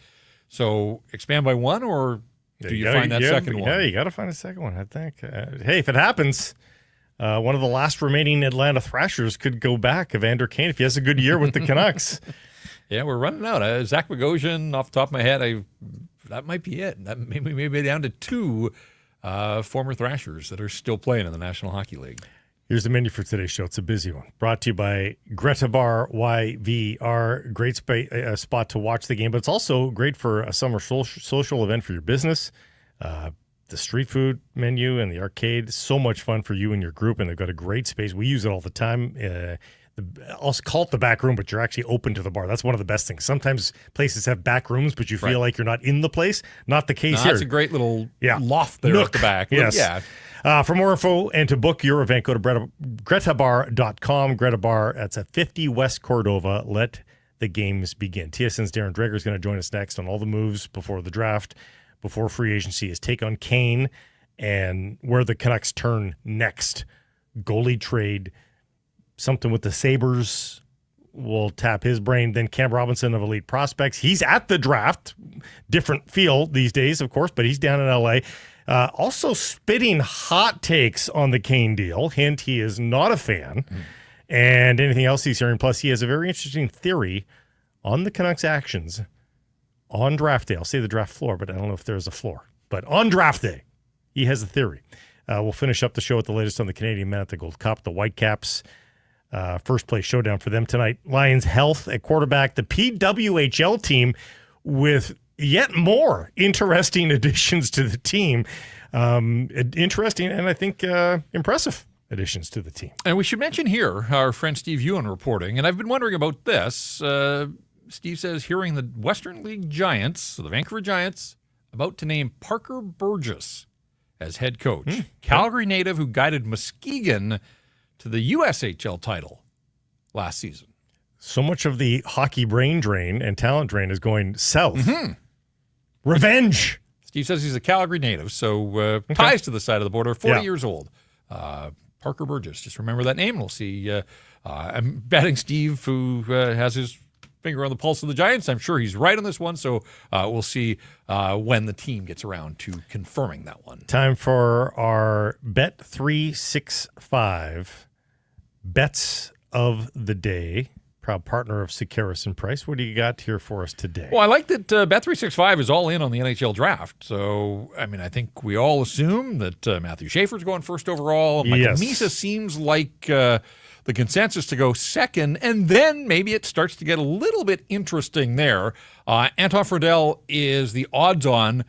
so expand by one, or do you find that second one? Yeah, you got to find a second one, I think. Hey, if it happens, one of the last remaining Atlanta Thrashers could go back, Evander Kane, if he has a good year with the Canucks. Yeah, we're running out. Zach Bogosian, off the top of my head, that might be it. That maybe down to two former Thrashers that are still playing in the National Hockey League. Here's the menu for today's show. It's a busy one. Brought to you by Greta Bar, YVR. Great spot to watch the game, but it's also great for a summer social event for your business. The street food menu and the arcade, so much fun for you and your group, and they've got a great space. We use it all the time. I'll call it the back room, but you're actually open to the bar. That's one of the best things. Sometimes places have back rooms, but you feel like you're not in the place. Not the case here. That's a great little loft there at the back. Yes. Yeah. For more info and to book your event, go to gretabar.com. Greta Bar, that's at 50 West Cordova. Let the games begin. TSN's Darren Dreger is going to join us next on all the moves before the draft, before free agency, his take on Kane and where the Canucks turn next. Goalie trade, something with the Sabres. We'll tap his brain. Then Cam Robinson of Elite Prospects. He's at the draft. Different feel these days, of course, but he's down in L.A. Also spitting hot takes on the Kane deal. Hint, he is not a fan. And anything else he's hearing. Plus, he has a very interesting theory on the Canucks' actions on draft day. I'll say the draft floor, but I don't know if there's a floor. But on draft day, he has a theory. We'll finish up the show with the latest on the Canadian men at the Gold Cup, the Whitecaps. First place showdown for them tonight. Lions health at quarterback. The PWHL team with yet more interesting additions to the team. Interesting and I think impressive additions to the team. And we should mention here our friend Steve Ewan reporting, and I've been wondering about this. Steve says, hearing the Western League Giants, so the Vancouver Giants, about to name Parker Burgess as head coach. Calgary native who guided Muskegon to the USHL title last season. So much of the hockey brain drain and talent drain is going south. Revenge. Steve says he's a Calgary native, so ties to the side of the border, 40 years old. Parker Burgess, just remember that name. We'll see. I'm betting Steve, who has his finger on the pulse of the Giants. I'm sure he's right on this one, so we'll see when the team gets around to confirming that one. Time for our Bet365 bets of the day. Proud partner of Sekeres and Price. What do you got here for us today? Well, I like that Bet365 is all in on the NHL draft. So, I mean, I think we all assume that Matthew Schaefer's going first overall. Michael Misa seems like the consensus to go second, and then maybe it starts to get a little bit interesting there. Anton Friedel is the odds-on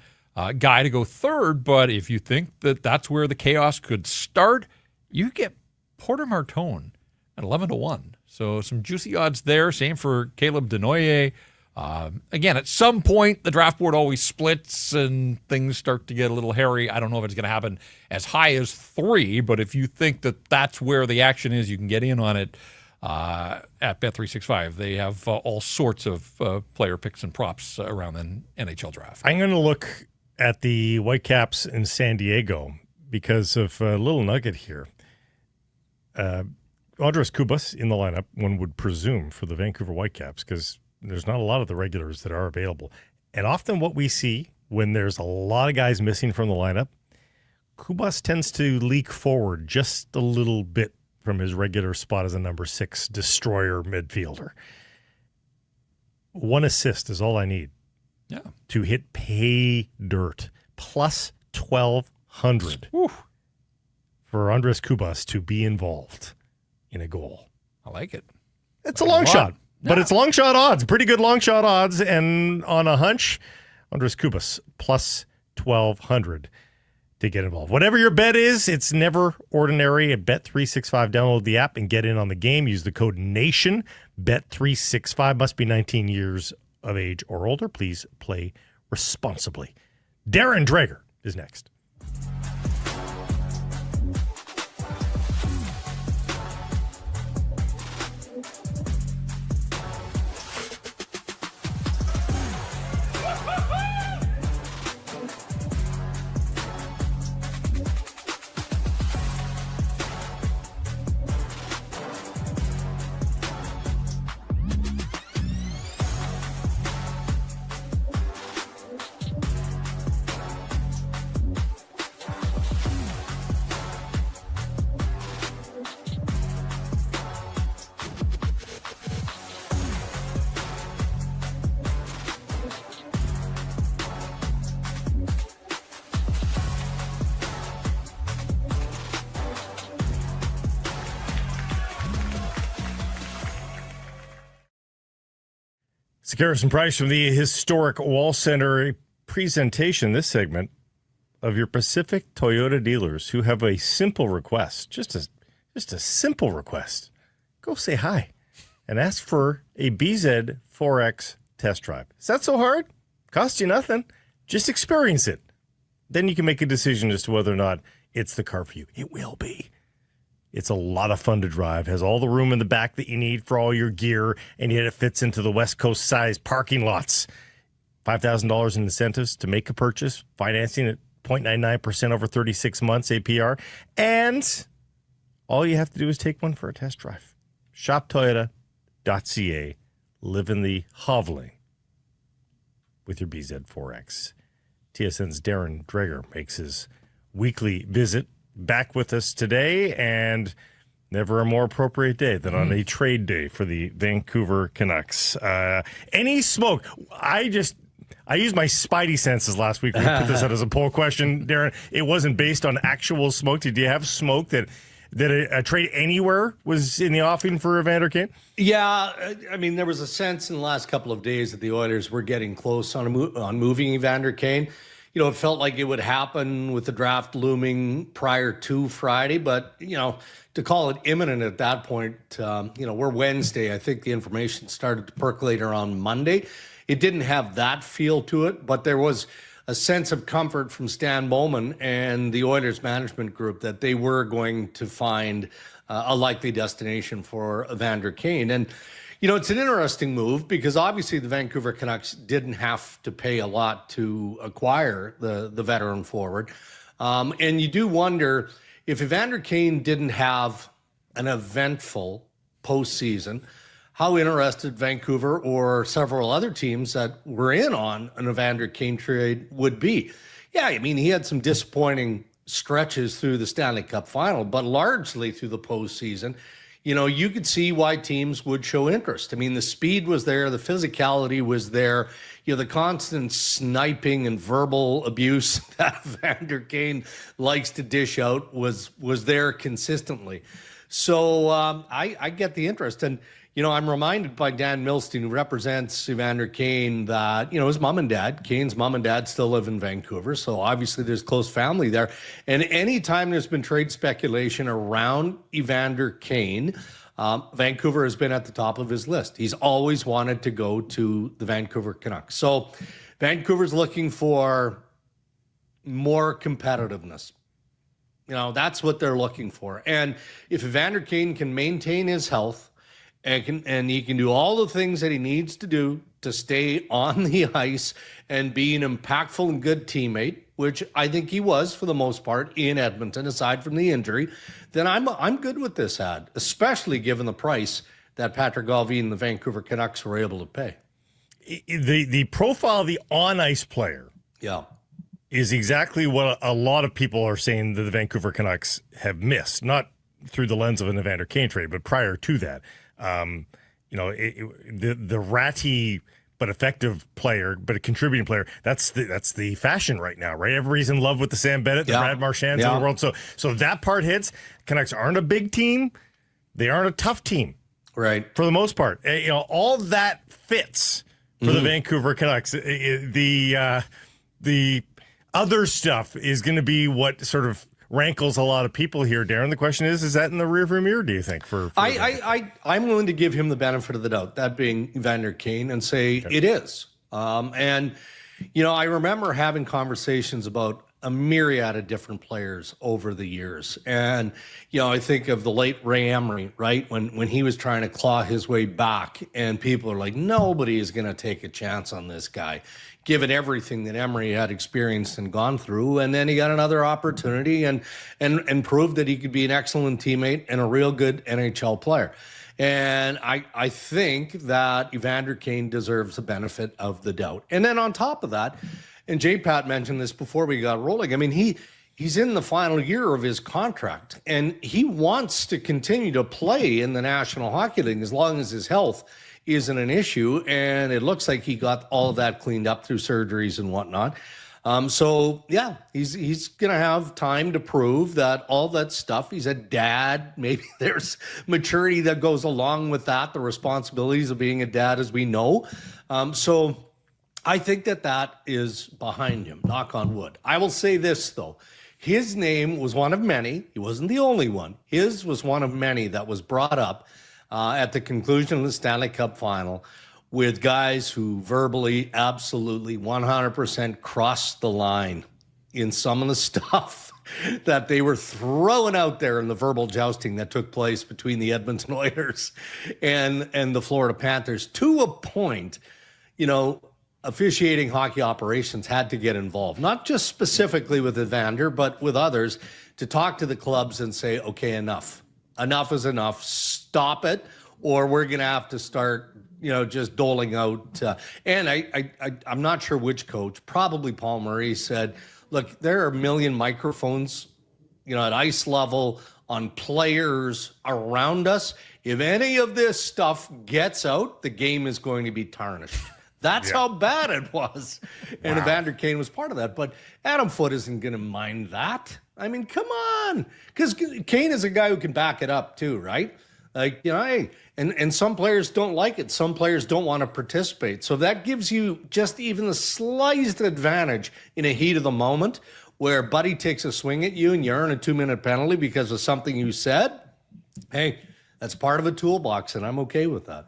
guy to go third, but if you think that that's where the chaos could start, you get Porter Martone at 11-1. So some juicy odds there. Same for Caleb Denoyer. Again, at some point, the draft board always splits and things start to get a little hairy. I don't know if it's going to happen as high as 3, but if you think that that's where the action is, you can get in on it at Bet365. They have all sorts of player picks and props around the NHL draft. I'm going to look at the Whitecaps in San Diego because of a little nugget here. Arturs Silovs in the lineup, one would presume, for the Vancouver Whitecaps, because there's not a lot of the regulars that are available. And often what we see when there's a lot of guys missing from the lineup, Silovs tends to leak forward just a little bit from his regular spot as a number 6 destroyer midfielder. 1 assist is all I need to hit pay dirt. Plus 1,200 for Arturs Silovs to be involved in a goal. I like it. It's a long shot, but it's long shot odds. Pretty good long shot odds. And on a hunch, Arturs Silovs plus 1,200 to get involved. Whatever your bet is, it's never ordinary. At Bet365, download the app and get in on the game. Use the code NATION. Bet365 must be 19 years of age or older. Please play responsibly. Darren Dreger is next. It's Garrison Price from the historic Wall Center presentation, this segment, of your Pacific Toyota dealers who have a simple request, just a simple request. Go say hi and ask for a BZ4X test drive. Is that so hard? Costs you nothing. Just experience it. Then you can make a decision as to whether or not it's the car for you. It will be. It's a lot of fun to drive, has all the room in the back that you need for all your gear, and yet it fits into the West Coast size parking lots. $5,000 in incentives to make a purchase, financing at 0.99% over 36 months APR, and all you have to do is take one for a test drive. ShopToyota.ca. Live in the hoveling with your BZ4X. TSN's Darren Dreger makes his weekly visit back with us today, and never a more appropriate day than on a trade day for the Vancouver Canucks. Any smoke? I used my spidey senses last week. We put this out as a poll question, Darren. It wasn't based on actual smoke. Did you have smoke that a trade anywhere was in the offing for Evander Kane? Yeah, I mean, there was a sense in the last couple of days that the Oilers were getting close on moving Evander Kane. You know, it felt like it would happen with the draft looming prior to Friday, but, you know, to call it imminent at that point, we're Wednesday. I think the information started to percolate around Monday. It didn't have that feel to it, but there was a sense of comfort from Stan Bowman and the Oilers management group that they were going to find a likely destination for Evander Kane. And, you know, it's an interesting move because obviously the Vancouver Canucks didn't have to pay a lot to acquire the veteran forward. And you do wonder if Evander Kane didn't have an eventful postseason, how interested Vancouver or several other teams that were in on an Evander Kane trade would be. Yeah, I mean, he had some disappointing stretches through the Stanley Cup final, but largely through the postseason. You know, you could see why teams would show interest. I mean, the speed was there, the physicality was there, you know, the constant sniping and verbal abuse that Evander Kane likes to dish out was there consistently. So I get the interest. And, you know, I'm reminded by Dan Milstein, who represents Evander Kane, that, you know, his mom and dad, Kane's mom and dad still live in Vancouver. So obviously there's close family there. And anytime there's been trade speculation around Evander Kane, Vancouver has been at the top of his list. He's always wanted to go to the Vancouver Canucks. So Vancouver's looking for more competitiveness. You know, that's what they're looking for. And if Evander Kane can maintain his health, and he can do all the things that he needs to do to stay on the ice and be an impactful and good teammate, which I think he was for the most part in Edmonton, aside from the injury, then I'm good with this ad, especially given the price that Patrick Galvin and the Vancouver Canucks were able to pay. The profile of the on-ice player is exactly what a lot of people are saying that the Vancouver Canucks have missed, not through the lens of an Evander Kane trade, but prior to that. The ratty but effective player, but a contributing player, that's the fashion right now, right? Everybody's in love with the Sam Bennett, the Brad Marchands of the world. So that part hits. Canucks aren't a big team. They aren't a tough team. Right. For the most part. You know, all that fits for the Vancouver Canucks. The other stuff is going to be what sort of rankles a lot of people here, Darren. The question is that in the rearview mirror, do you think? I'm willing to give him the benefit of the doubt, that being Evander Kane, and say it is. And, you know, I remember having conversations about a myriad of different players over the years. And, you know, I think of the late Ray Emery, right? When he was trying to claw his way back, and people are like, nobody is going to take a chance on this guy, given everything that Emery had experienced and gone through. And then he got another opportunity and proved that he could be an excellent teammate and a real good NHL player. And I think that Evander Kane deserves the benefit of the doubt. And then on top of that, and JPat mentioned this before we got rolling, I mean, he's in the final year of his contract, and he wants to continue to play in the National Hockey League as long as his health isn't an issue. And it looks like he got all of that cleaned up through surgeries and whatnot. So yeah, he's gonna have time to prove that all that stuff. He's a dad. Maybe there's maturity that goes along with that. The responsibilities of being a dad, as we know. So I think that is behind him. Knock on wood. I will say this though. His name was one of many. He wasn't the only one. His was one of many that was brought up at the conclusion of the Stanley Cup final, with guys who verbally, absolutely, 100% crossed the line in some of the stuff that they were throwing out there in the verbal jousting that took place between the Edmonton Oilers and the Florida Panthers. To a point, officiating hockey operations had to get involved, not just specifically with Evander, but with others, to talk to the clubs and say, okay, enough. Enough is enough. Stop it, or we're going to have to start just doling out. And I'm not sure which coach, probably Paul Murray, said, look, there are a million microphones, at ice level on players around us. If any of this stuff gets out, the game is going to be tarnished. That's how bad it was. And Evander Kane was part of that. But Adam Foote isn't going to mind that. I mean, come on. Because Kane is a guy who can back it up too, right? Like, hey, and some players don't like it. Some players don't want to participate. So that gives you just even the slightest advantage in a heat of the moment where Buddy takes a swing at you and you earn a 2-minute penalty because of something you said. Hey, that's part of a toolbox, and I'm okay with that.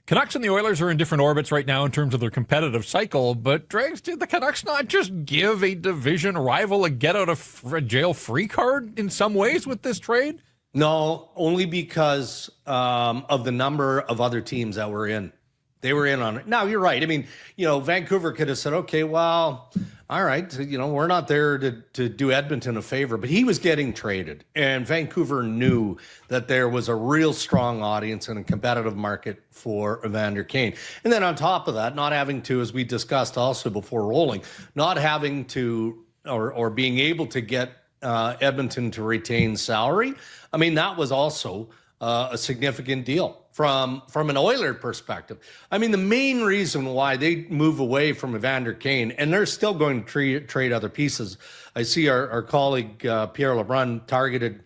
Canucks and the Oilers are in different orbits right now in terms of their competitive cycle, but Dregs, did the Canucks not just give a division rival a get-out-of-jail-free card in some ways with this trade? No, only because of the number of other teams that were in. They were in on it. Now, you're right. I mean, Vancouver could have said, okay, well, all right, we're not there to do Edmonton a favor, but he was getting traded. And Vancouver knew that there was a real strong audience and a competitive market for Evander Kane. And then on top of that, not having to, as we discussed also before rolling, not having to or being able to get Edmonton to retain salary. I mean, that was also a significant deal from an Oiler perspective. I mean, the main reason why they move away from Evander Kane, and they're still going to trade other pieces. I see our colleague Pierre Lebrun targeted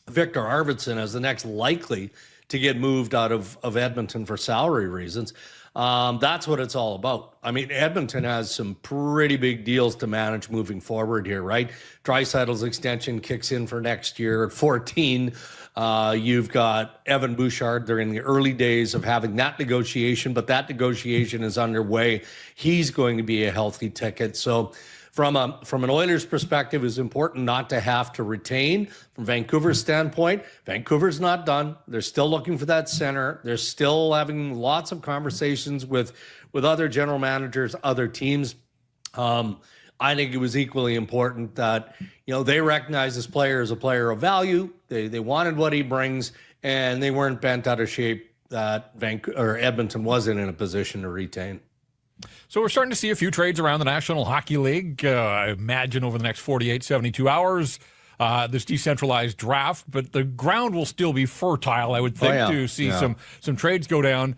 Victor Arvidsson as the next likely to get moved out of Edmonton for salary reasons. That's what it's all about. I mean, Edmonton has some pretty big deals to manage moving forward here, right? Draisaitl's extension kicks in for next year at 14. You've got Evan Bouchard. They're in the early days of having that negotiation, but that negotiation is underway. He's going to be a healthy ticket. So from an Oilers perspective, it's important not to have to retain. From Vancouver's standpoint, Vancouver's not done. They're still looking for that center. They're still having lots of conversations with other general managers, other teams. I think it was equally important that, they recognize this player as a player of value. They wanted what he brings, and they weren't bent out of shape that Edmonton wasn't in a position to retain. So we're starting to see a few trades around the National Hockey League. I imagine over the next 48, 72 hours, this decentralized draft, but the ground will still be fertile, I would think, to see some trades go down.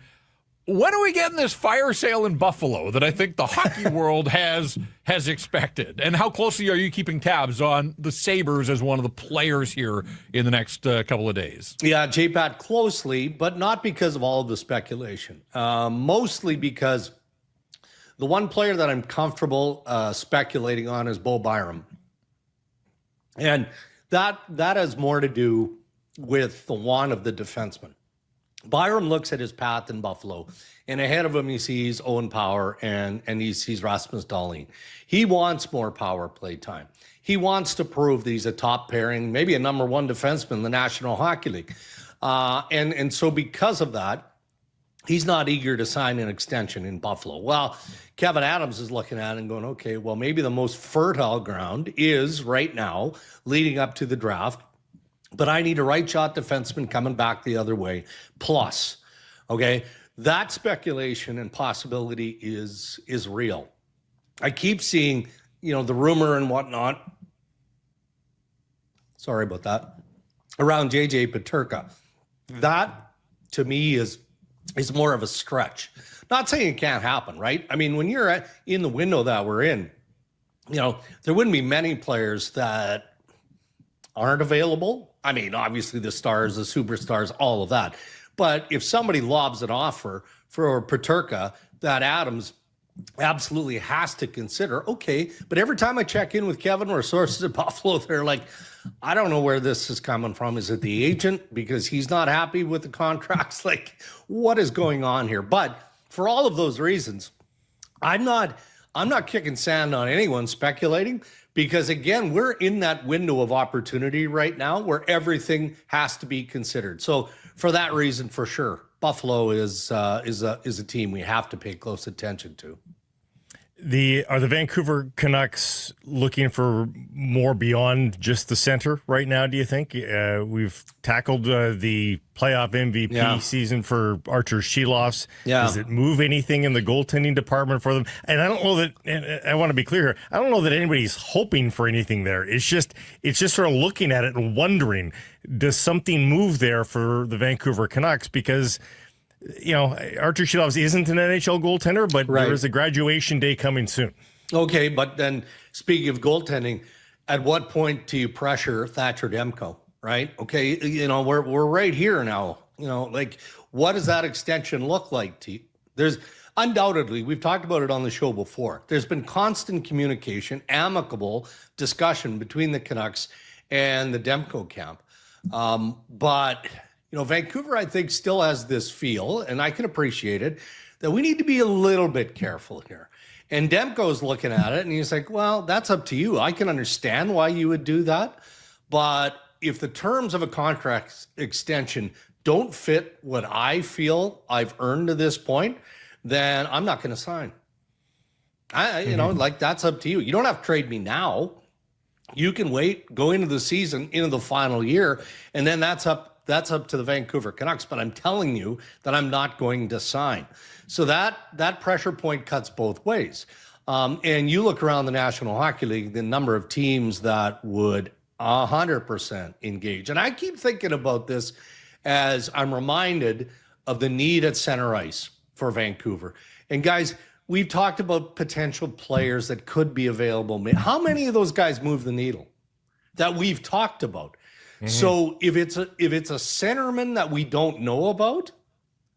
When are we getting this fire sale in Buffalo that I think the hockey world has expected? And how closely are you keeping tabs on the Sabres as one of the players here in the next couple of days? Yeah, JPat closely, but not because of all of the speculation. Mostly because the one player that I'm comfortable speculating on is Bo Byram. And that has more to do with the want of the defenseman. Byram looks at his path in Buffalo, and ahead of him he sees Owen Power and he sees Rasmus Dahlin. He wants more power play time. He wants to prove that he's a top pairing, maybe a number one defenseman in the National Hockey League. And so because of that, he's not eager to sign an extension in Buffalo. Well, Kevin Adams is looking at it and going, okay, well, maybe the most fertile ground is right now leading up to the draft. But I need a right shot defenseman coming back the other way. Plus, okay, that speculation and possibility is real. I keep seeing, the rumor and whatnot. Sorry about that. Around JJ Paterka. That to me is more of a stretch. Not saying it can't happen, right? I mean, when you're in the window that we're in, there wouldn't be many players that aren't available. I mean, obviously the stars, the superstars, all of that. But if somebody lobs an offer for Peterka that Adams absolutely has to consider, okay. But every time I check in with Kevin or sources at Buffalo, they're like, I don't know where this is coming from. Is it the agent because he's not happy with the contracts? Like, what is going on here? But for all of those reasons, I'm not kicking sand on anyone speculating, because again, we're in that window of opportunity right now where everything has to be considered. So for that reason, for sure, Buffalo is a team we have to pay close attention to. Are the Vancouver Canucks looking for more beyond just the center right now, do you think? We've tackled the playoff MVP season for Arturs Silovs. Does it move anything in the goaltending department for them? And I don't know that, and I want to be clear here, I don't know that anybody's hoping for anything there. It's just sort of looking at it and wondering, does something move there for the Vancouver Canucks? Because Arturs Silovs isn't an NHL goaltender, but there is a graduation day coming soon. Okay, but then speaking of goaltending, at what point do you pressure Thatcher Demco, right? Okay, we're right here now. Like, what does that extension look like to you? There's undoubtedly, we've talked about it on the show before, there's been constant communication, amicable discussion between the Canucks and the Demco camp. But Vancouver, I think, still has this feel, and I can appreciate it, that we need to be a little bit careful here. And Demko's looking at it, and he's like, well, that's up to you. I can understand why you would do that. But if the terms of a contract extension don't fit what I feel I've earned to this point, then I'm not going to sign. That's up to you. You don't have to trade me now. You can wait, go into the season, into the final year, and then that's up to the Vancouver Canucks, but I'm telling you that I'm not going to sign. So that pressure point cuts both ways. And you look around the National Hockey League, the number of teams that would 100% engage. And I keep thinking about this as I'm reminded of the need at center ice for Vancouver. And guys, we've talked about potential players that could be available. How many of those guys move the needle that we've talked about? So if it's a centerman that we don't know about,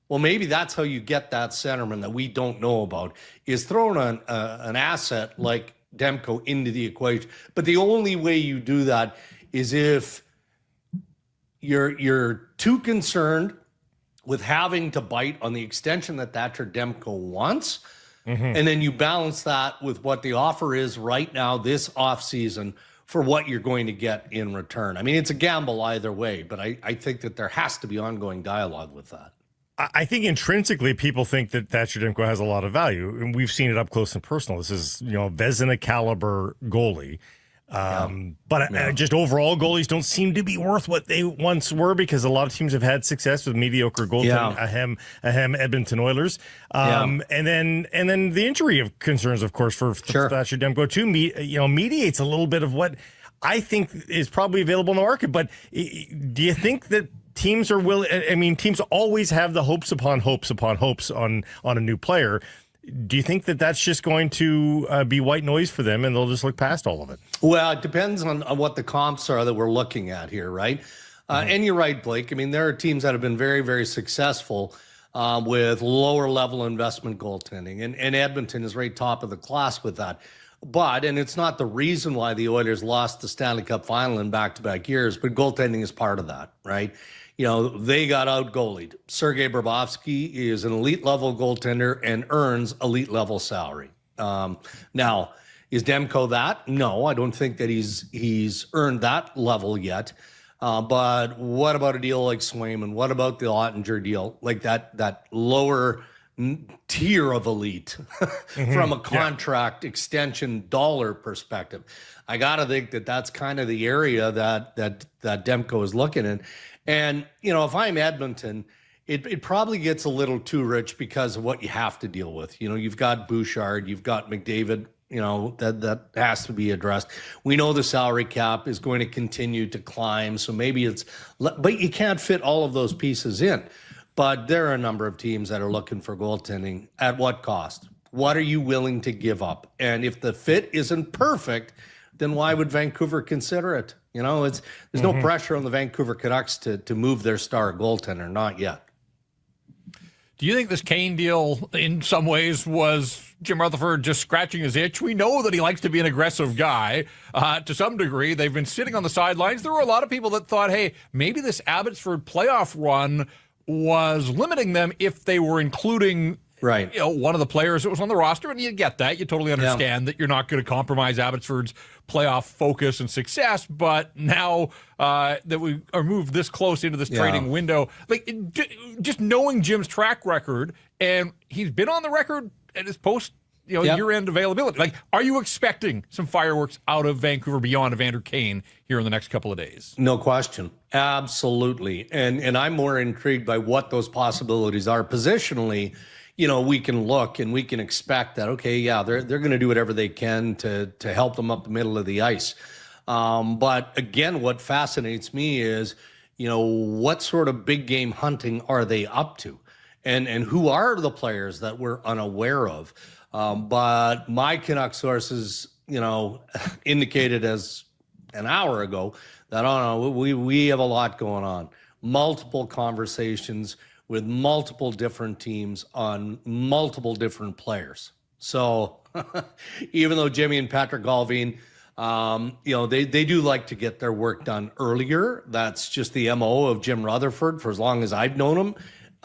well, maybe that's how you get that centerman that we don't know about, is throwing an asset like Demco into the equation. But the only way you do that is if you're too concerned with having to bite on the extension that Thatcher Demco wants, and then you balance that with what the offer is right now this offseason for what you're going to get in return. I mean, it's a gamble either way, but I think that there has to be ongoing dialogue with that. I think intrinsically people think that Thatcher Demco has a lot of value, and we've seen it up close and personal. This is, Vezina caliber goalie. But just overall, goalies don't seem to be worth what they once were, because a lot of teams have had success with mediocre goaltending. Ahem, Edmonton Oilers. And then the injury of concerns, of course, for Thatcher Demco too. Mediates a little bit of what I think is probably available in the market. But do you think that teams are willing? I mean, teams always have the hopes upon hopes upon hopes on a new player. Do you think that that's just going to be white noise for them and they'll just look past all of it? Well, it depends on what the comps are that we're looking at here, right? And you're right, Blake. I mean, there are teams that have been very, very successful with lower level investment goaltending. And Edmonton is right top of the class with that. But, and it's not the reason why the Oilers lost the Stanley Cup final in back-to-back years, but goaltending is part of that, right? They got out-goalied. Sergei Bobrovsky is an elite-level goaltender and earns elite-level salary. Now, is Demko that? No, I don't think that he's earned that level yet. But what about a deal like Swayman? What about the Ottinger deal? Like that lower tier of elite from a contract extension dollar perspective. I got to think that that's kind of the area that Demko is looking in. And, if I'm Edmonton, it probably gets a little too rich because of what you have to deal with. You've got Bouchard, you've got McDavid, that has to be addressed. We know the salary cap is going to continue to climb. So maybe but you can't fit all of those pieces in. But there are a number of teams that are looking for goaltending. At what cost? What are you willing to give up? And if the fit isn't perfect, then why would Vancouver consider it? You know, there's no pressure on the Vancouver Canucks to move their star goaltender, not yet. Do you think this Kane deal in some ways was Jim Rutherford just scratching his itch? We know that he likes to be an aggressive guy to some degree. They've been sitting on the sidelines. There were a lot of people that thought, hey, maybe this Abbotsford playoff run was limiting them if they were including one of the players that was on the roster. And you get that. You totally understand that you're not going to compromise Abbotsford's playoff focus and success. But now that we are moved this close into this trading window, like just knowing Jim's track record, and he's been on the record at his post year-end availability. Like, are you expecting some fireworks out of Vancouver beyond Evander Kane here in the next couple of days? No question. Absolutely. And I'm more intrigued by what those possibilities are. Positionally, we can look and we can expect that, they're going to do whatever they can to help them up the middle of the ice. But again, what fascinates me is, what sort of big game hunting are they up to? And who are the players that we're unaware of? But my Canuck sources, indicated as an hour ago that, we have a lot going on. Multiple conversations with multiple different teams on multiple different players. So even though Jimmy and Patrick Galvin, they do like to get their work done earlier. That's just the MO of Jim Rutherford for as long as I've known him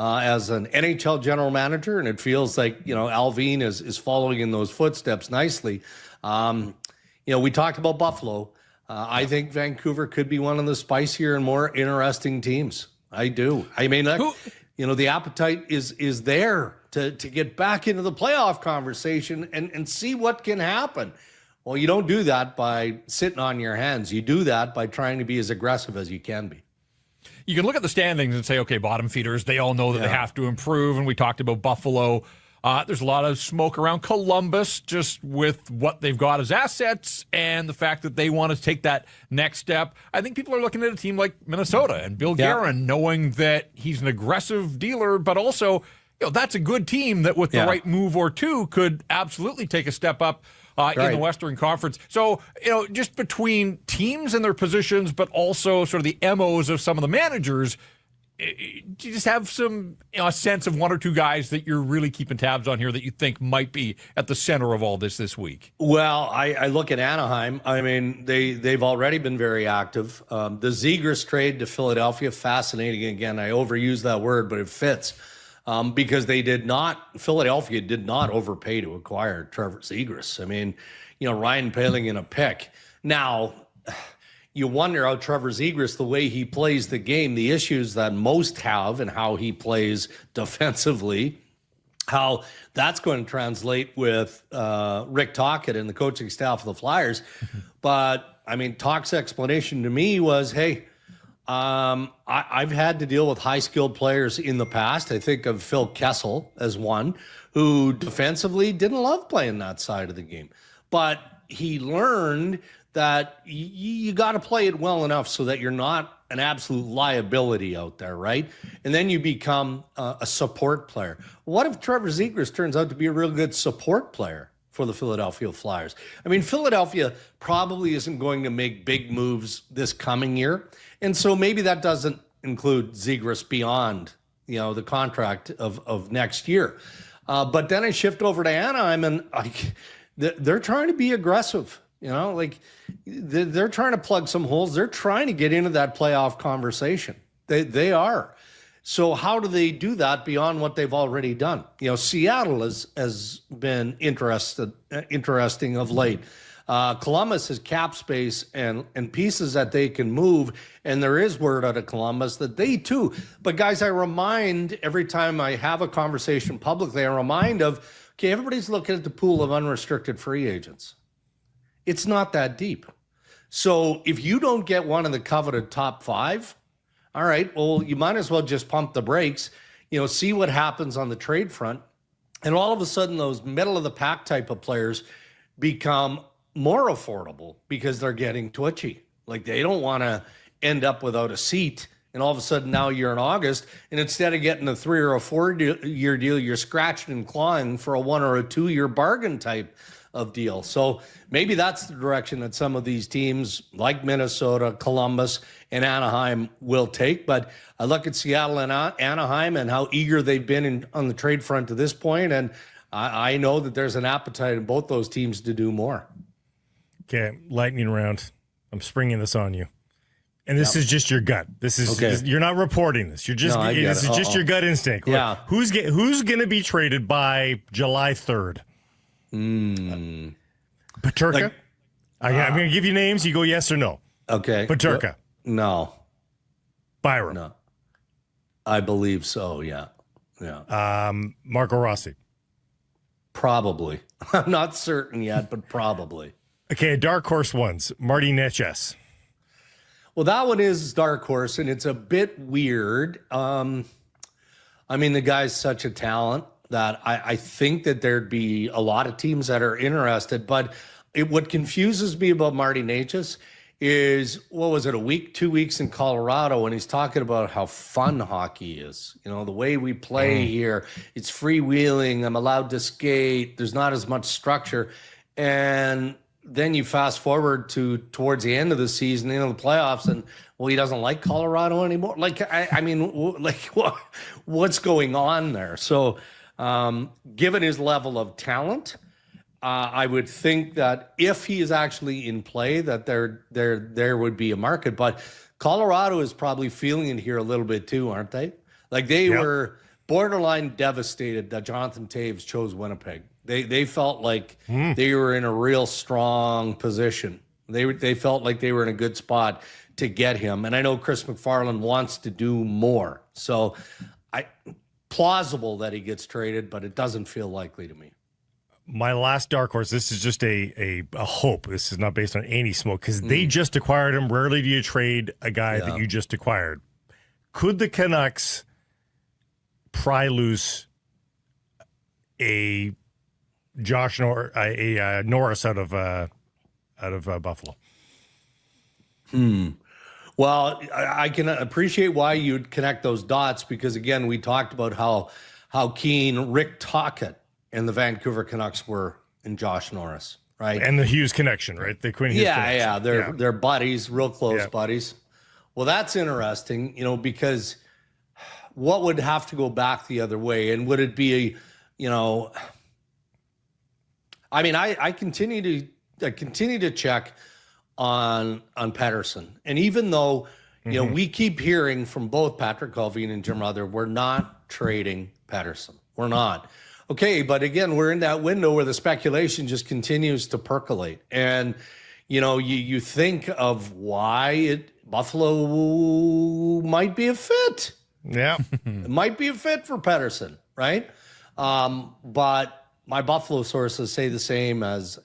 as an NHL general manager. And it feels like, Alvin is following in those footsteps nicely. We talked about Buffalo. I think Vancouver could be one of the spicier and more interesting teams. I do. I mean, the appetite is there to get back into the playoff conversation and see what can happen. Well, you don't do that by sitting on your hands. You do that by trying to be as aggressive as you can be. You can look at the standings and say, okay, bottom feeders, they all know that they have to improve. And we talked about Buffalo. There's a lot of smoke around Columbus just with what they've got as assets and the fact that they want to take that next step. I think people are looking at a team like Minnesota and Bill Guerin, knowing that he's an aggressive dealer, but also, that's a good team that with the right move or two could absolutely take a step up in the Western Conference. So, just between teams and their positions, but also sort of the MOs of some of the managers, do you just have some a sense of one or two guys that you're really keeping tabs on here that you think might be at the center of all this week? Well, I look at Anaheim. I mean, they've already been very active. The Zegras trade to Philadelphia, fascinating. Again, I overuse that word, but it fits because Philadelphia did not overpay to acquire Trevor Zegras. I mean, Ryan Poehling in a pick. Now, you wonder how Trevor Zegras, the way he plays the game, the issues that most have and how he plays defensively, how that's going to translate with Rick Tocchet and the coaching staff of the Flyers. But, I mean, Tocchet's explanation to me was, hey, I've had to deal with high-skilled players in the past. I think of Phil Kessel as one who defensively didn't love playing that side of the game. But he learned that you got to play it well enough so that you're not an absolute liability out there, right? And then you become a support player. What if Trevor Zegras turns out to be a real good support player for the Philadelphia Flyers? I mean, Philadelphia probably isn't going to make big moves this coming year. And so maybe that doesn't include Zegras beyond, the contract of next year. But then I shift over to Anaheim and they're trying to be aggressive. They're trying to plug some holes. They're trying to get into that playoff conversation. They are. So how do they do that beyond what they've already done? Seattle has been interesting of late. Columbus has cap space and pieces that they can move. And there is word out of Columbus that they too. But guys, I remind every time I have a conversation publicly, I remind of, everybody's looking at the pool of unrestricted free agents. It's not that deep. So if you don't get one of the coveted top five, all right, well, you might as well just pump the brakes, see what happens on the trade front. And all of a sudden, those middle of the pack type of players become more affordable because they're getting twitchy. Like they don't want to end up without a seat And all of a sudden now you're in August, and instead of getting a 3 or a 4 year deal, you're scratching and clawing for a 1 or a 2 year bargain type of deal. So maybe that's the direction that some of these teams like Minnesota, Columbus, and Anaheim will take. But I look at Seattle and Anaheim and how eager they've been on the trade front to this point, and I know that there's an appetite in both those teams to do more. Okay, lightning round. I'm springing this on you. And this is just your gut. This is you're not reporting this. You're just this is just your gut instinct. Yeah. Who's going to be traded by July 3rd? Peterka? I'm going to give you names. You go yes or no. Okay. Peterka? No. Byram? No. I believe so, yeah. Marco Rossi? Probably. I'm not certain yet, but probably. Okay, dark horse ones. Marty Netches. Well, that one is dark horse, and it's a bit weird. I mean, the guy's such a talent that I think that there'd be a lot of teams that are interested. But what confuses me about Marty Netches is, what was it, 2 weeks in Colorado, and he's talking about how fun hockey is. You know, the way we play here, it's freewheeling. I'm allowed to skate. There's not as much structure. And then you fast forward towards the end of the season, into the playoffs, and he doesn't like Colorado anymore. Like, I mean, what's going on there? So, given his level of talent, I would think that if he is actually in play, that there would be a market. But Colorado is probably feeling it here a little bit too, aren't they? Like they were borderline devastated that Jonathan Toews chose Winnipeg. They felt like they were in a real strong position. They felt like they were in a good spot to get him. And I know Chris McFarland wants to do more. So plausible that he gets traded, but it doesn't feel likely to me. My last dark horse, this is just a hope. This is not based on any smoke because they just acquired him. Rarely do you trade a guy that you just acquired. Could the Canucks pry loose a Norris out of Buffalo? Well, I can appreciate why you'd connect those dots because, again, we talked about how keen Rick Tocchet and the Vancouver Canucks were in Josh Norris, right? And the Hughes connection, right? The Quinn Hughes connection. They're buddies, real close buddies. Well, that's interesting, because what would have to go back the other way? And would it be, I mean, I continue to check on Paterson. And even though, we keep hearing from both Patrick Colvin and Jim Ruther, we're not trading Paterson. We're not. Okay, but again, we're in that window where the speculation just continues to percolate. And, you think of why Buffalo might be a fit. Yeah. It might be a fit for Paterson, right? But my Buffalo sources say the same as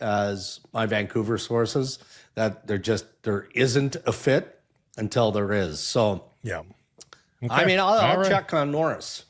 my Vancouver sources, that there isn't a fit until there is. So, yeah. Okay. I mean, I'll check on Norris.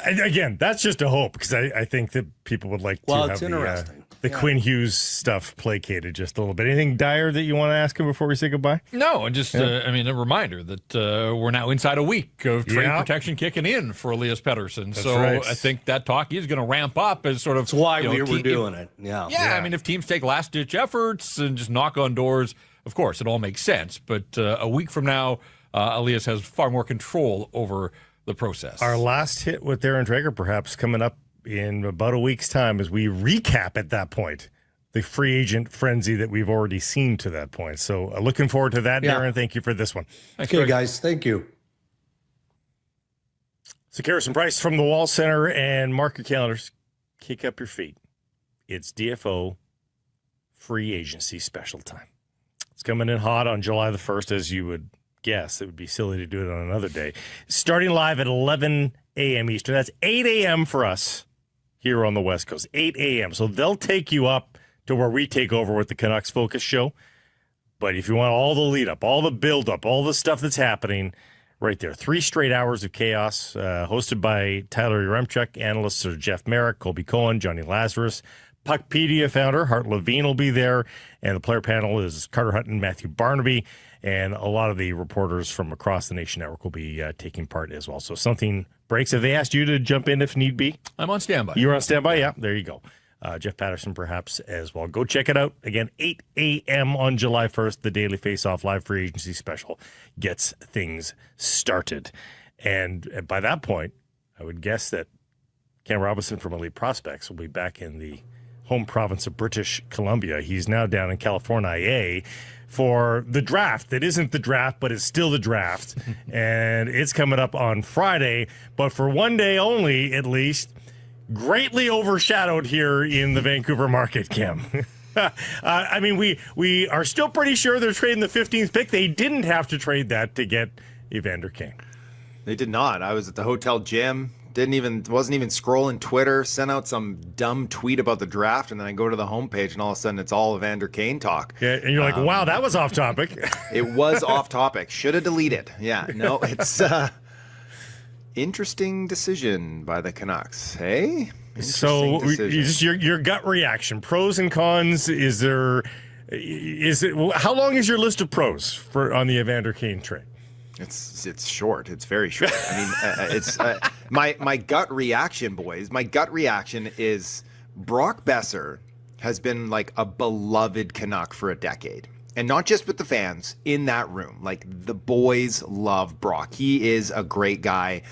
Again, that's just a hope because I think that people would like to have the Quinn Hughes stuff placated just a little bit. Anything dire that you want to ask him before we say goodbye? No, and just, a reminder that we're now inside a week of trade protection kicking in for Elias Pettersson. That's so right. I think that talk is going to ramp up as sort of... That's why we were doing it. Yeah. I mean, if teams take last-ditch efforts and just knock on doors, of course, it all makes sense. But a week from now, Elias has far more control over the process. Our last hit with Darren Dreger perhaps coming up in about a week's time as we recap at that point the free agent frenzy that we've already seen to that point. So looking forward to that, Darren. Thank you for this one. Thanks, okay, guys. Thank you. So Harrison Price from the Wall Center, and mark your calendars. Kick up your feet. It's DFO free agency special time. It's coming in hot on July the 1st, as you would guess. It would be silly to do it on another day. Starting live at 11 a.m. Eastern. That's 8 a.m. for us here on the West Coast. 8 a.m. So they'll take you up to where we take over with the Canucks Focus Show. But if you want all the lead up, all the build up, all the stuff that's happening right there, 3 straight hours of chaos, hosted by Tyler Yaremchuk. Analysts are Jeff Merrick, Colby Cohen, Johnny Lazarus, Puckpedia founder Hart Levine will be there, and the player panel is Carter Hutton, Matthew Barnaby, and a lot of the reporters from across the Nation Network will be taking part as well. So something breaks. Have they asked you to jump in if need be? I'm on standby. You're on standby? Yeah, there you go. Jeff Paterson perhaps as well. Go check it out. Again, 8 a.m. on July 1st, the Daily Face-Off Live Free Agency Special gets things started. And by that point, I would guess that Cam Robinson from Elite Prospects will be back in the home province of British Columbia. He's now down in California for the draft that isn't the draft, but it's still the draft. And it's coming up on Friday, but for one day only, at least, greatly overshadowed here in the Vancouver market, Cam. I mean, we are still pretty sure they're trading the 15th pick. They didn't have to trade that to get Evander Kane. They did not. I was at the hotel gym. Wasn't even scrolling Twitter, sent out some dumb tweet about the draft, and then I go to the homepage, and all of a sudden it's all Evander Kane talk. Yeah, and you're like, wow, that was off topic. It was off topic. Should have deleted. Yeah, no, it's interesting decision by the Canucks. Hey, so just your gut reaction, pros and cons. How long is your list of pros on the Evander Kane trade? It's short. It's very short. I mean, it's my gut reaction, boys. My gut reaction is Brock Besser has been like a beloved Canuck for a decade. And not just with the fans in that room. Like, the boys love Brock. He is a great guy.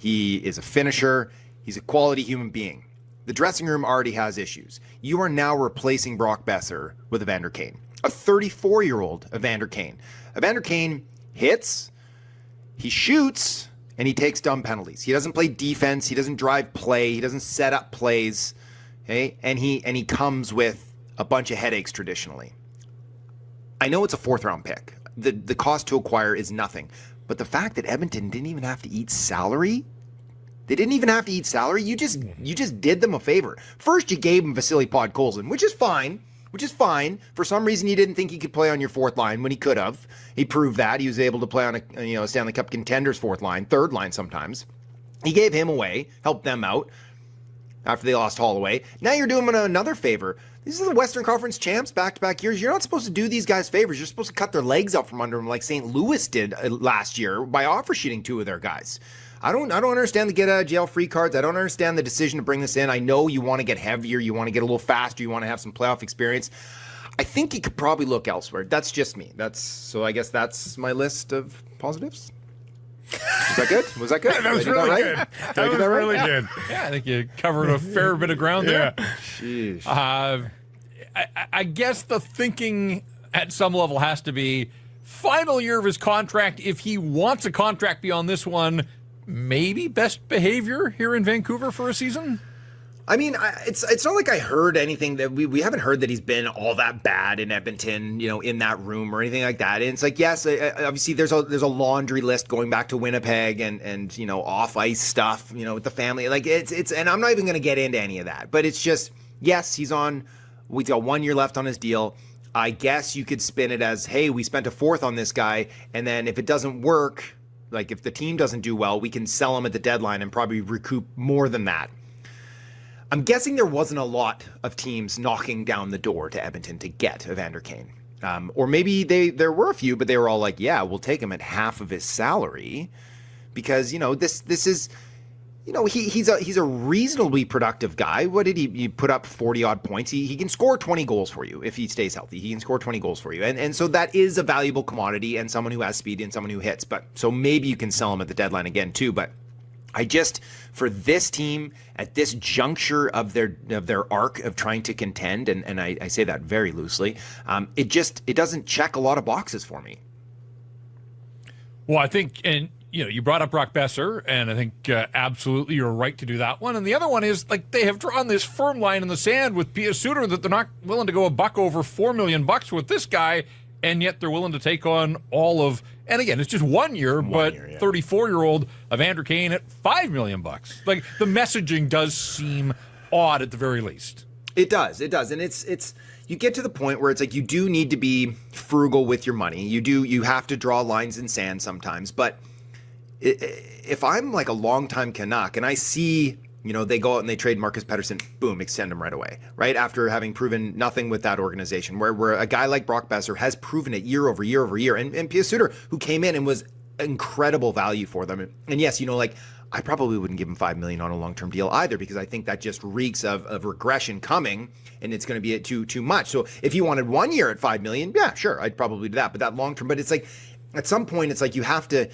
He is a finisher. He's a quality human being. The dressing room already has issues. You are now replacing Brock Besser with Evander Kane, a 34-year-old Evander Kane. Evander Kane hits, he shoots, and he takes dumb penalties. He doesn't play defense. He doesn't drive play. He doesn't set up plays. Okay, and he comes with a bunch of headaches traditionally. I know it's a 4th-round pick. The cost to acquire is nothing. But the fact that Edmonton didn't even have to eat salary, you just did them a favor. First, you gave him Vasily Podkolzin, which is fine. For some reason, you didn't think he could play on your 4th line when he could have. He proved that. He was able to play on a Stanley Cup contenders 4th line, 3rd line sometimes. He gave him away, helped them out after they lost Holloway. Now you're doing him another favor. These are the Western Conference champs back-to-back years. You're not supposed to do these guys favors. You're supposed to cut their legs out from under them like St. Louis did last year by offer sheeting 2 of their guys. I don't understand the get out of jail free cards. I don't understand the decision to bring this in. I know you want to get heavier, you want to get a little faster, you want to have some playoff experience. I think he could probably look elsewhere. That's just me. So I guess that's my list of positives. Was that good? That was really good. That was really good. Yeah, I think you covered a fair bit of ground there. Sheesh. I guess the thinking at some level has to be final year of his contract. If he wants a contract beyond this one, maybe best behavior here in Vancouver for a season. I mean, it's not like I heard anything that we haven't heard that he's been all that bad in Edmonton, in that room or anything like that. And it's like, yes, obviously there's a laundry list going back to Winnipeg and off ice stuff, with the family. Like it's and I'm not even going to get into any of that. But it's just, yes, he's got 1 year left on his deal. I guess you could spin it as, hey, we spent a 4th on this guy, and then if it doesn't work, like if the team doesn't do well, we can sell him at the deadline and probably recoup more than that. I'm guessing there wasn't a lot of teams knocking down the door to Edmonton to get Evander Kane. Or maybe there were a few, but they were all like, yeah, we'll take him at half of his salary because, this is, he's a reasonably productive guy. What did he put up 40-odd points? He can score 20 goals for you if he stays healthy. He can score 20 goals for you. And so that is a valuable commodity and someone who has speed and someone who hits. But so maybe you can sell him at the deadline again too. But for this team at this juncture of their arc of trying to contend, and I say that very loosely, it doesn't check a lot of boxes for me. Well, I think, and you brought up Brock Besser, and I think absolutely you're right to do that one. And the other one is, like, they have drawn this firm line in the sand with Pia Suter that they're not willing to go a buck over $4 million with this guy, and yet they're willing to take on all of, and again, it's just 1 year, but 34-year-old Evander Kane at $5 million. Like, the messaging does seem odd at the very least. It does, and it's you get to the point where it's like you do need to be frugal with your money. You have to draw lines in sand sometimes, but if I'm like a longtime Canuck and I see You know, they go out and they trade Marcus Pettersson, boom, extend him right away, right? After having proven nothing with that organization, where a guy like Brock Besser has proven it year over year over year. And Pia Suter, who came in and was incredible value for them. And yes, you know, like, I probably wouldn't give him $5 million on a long-term deal either, because I think that just reeks of regression coming, and it's going to be too much. So if you wanted 1 year at $5 million, yeah, sure, I'd probably do that. But that long-term, but it's like, at some point, it's like you have to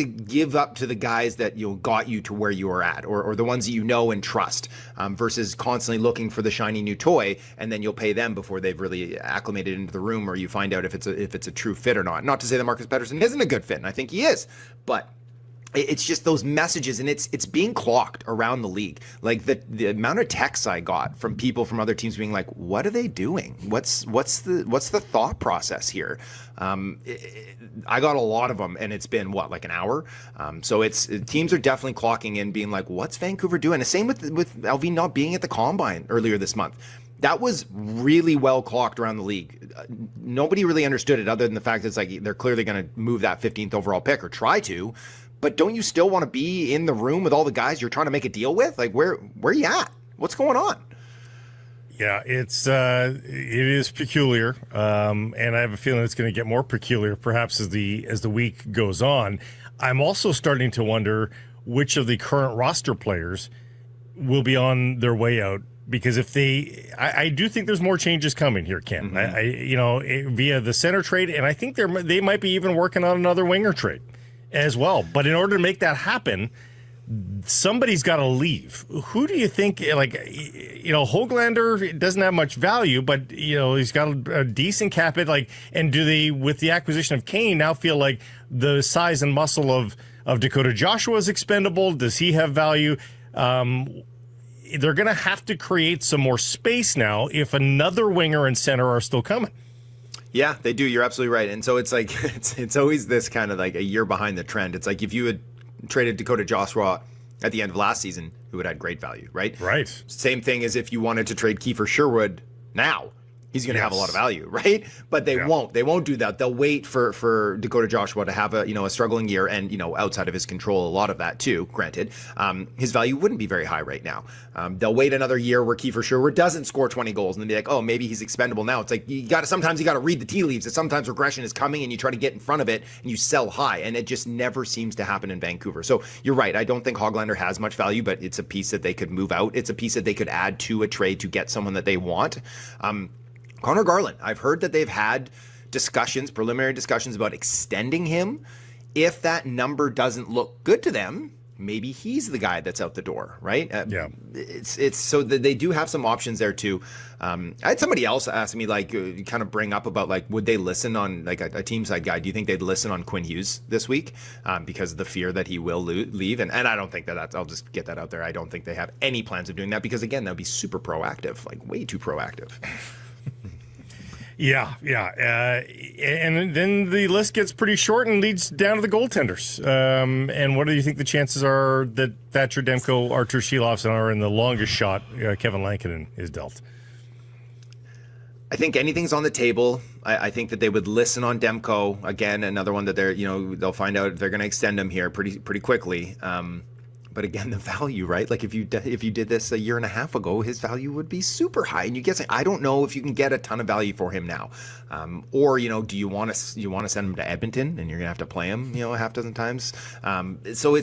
give up to the guys that got you to where you are at, or the ones that you know and trust, versus constantly looking for the shiny new toy, and then you'll pay them before they've really acclimated into the room, or you find out if it's a true fit or not. Not to say that Marcus Pettersson isn't a good fit, and I think he is, but it's just those messages, and it's being clocked around the league. Like the amount of texts I got from people from other teams being like, "What are they doing? What's the thought process here?" I got a lot of them, and it's been like an hour. So teams are definitely clocking in, being like, "What's Vancouver doing?" The same with LV not being at the Combine earlier this month. That was really well clocked around the league. Nobody really understood it, other than the fact that it's like they're clearly going to move that 15th overall pick, or try to. But don't you still want to be in the room with all the guys you're trying to make a deal with? Like, where you at? What's going on? Yeah, it is peculiar, and I have a feeling it's going to get more peculiar perhaps as the week goes on. I'm also starting to wonder which of the current roster players will be on their way out, because I do think there's more changes coming here, Ken. Mm-hmm. Via the center trade, and I think they might be even working on another winger trade as well. But in order to make that happen, somebody's got to leave. Who do you think? Höglander doesn't have much value, but he's got a decent cap hit. And do they, with the acquisition of Kane, now feel like the size and muscle of Dakota Joshua is expendable? Does he have value? They're going to have to create some more space now if another winger and center are still coming. Yeah, they do. You're absolutely right. And so it's like it's always this kind of like a year behind the trend. It's like if you had traded Dakota Joshua at the end of last season, who would have had great value, right? Right. Same thing as if you wanted to trade Kiefer Sherwood now. He's going to have a lot of value, right? But they won't. They won't do that. They'll wait for Dakota Joshua to have a struggling year, and outside of his control, a lot of that too. Granted, his value wouldn't be very high right now. They'll wait another year where Kiefer Sherwood doesn't score 20 goals, and then be like, oh, maybe he's expendable now. It's like sometimes you got to read the tea leaves. That sometimes regression is coming, and you try to get in front of it, and you sell high, and it just never seems to happen in Vancouver. So you're right. I don't think Höglander has much value, but it's a piece that they could move out. It's a piece that they could add to a trade to get someone that they want. Connor Garland, I've heard that they've had preliminary discussions about extending him. If that number doesn't look good to them, maybe he's the guy that's out the door, right? Yeah. It's so that they do have some options there too. I had somebody else ask me, kind of bring up about would they listen on a team side guy? Do you think they'd listen on Quinn Hughes this week because of the fear that he will leave? And I don't think that's. I'll just get that out there. I don't think they have any plans of doing that, because again, that would be super proactive, way too proactive. Yeah. And then the list gets pretty short and leads down to the goaltenders. And what do you think the chances are that Thatcher Demco, Arturs Silovs are in the longest shot Kevin Lankinen is dealt? I think anything's on the table. I think that they would listen on Demko. Again, another one that they'll find out if they're going to extend him here pretty quickly. But again, the value, right? Like if you did this a year and a half ago, his value would be super high. And you get, I don't know if you can get a ton of value for him now, or do you want to send him to Edmonton and you're gonna have to play him a half dozen times? So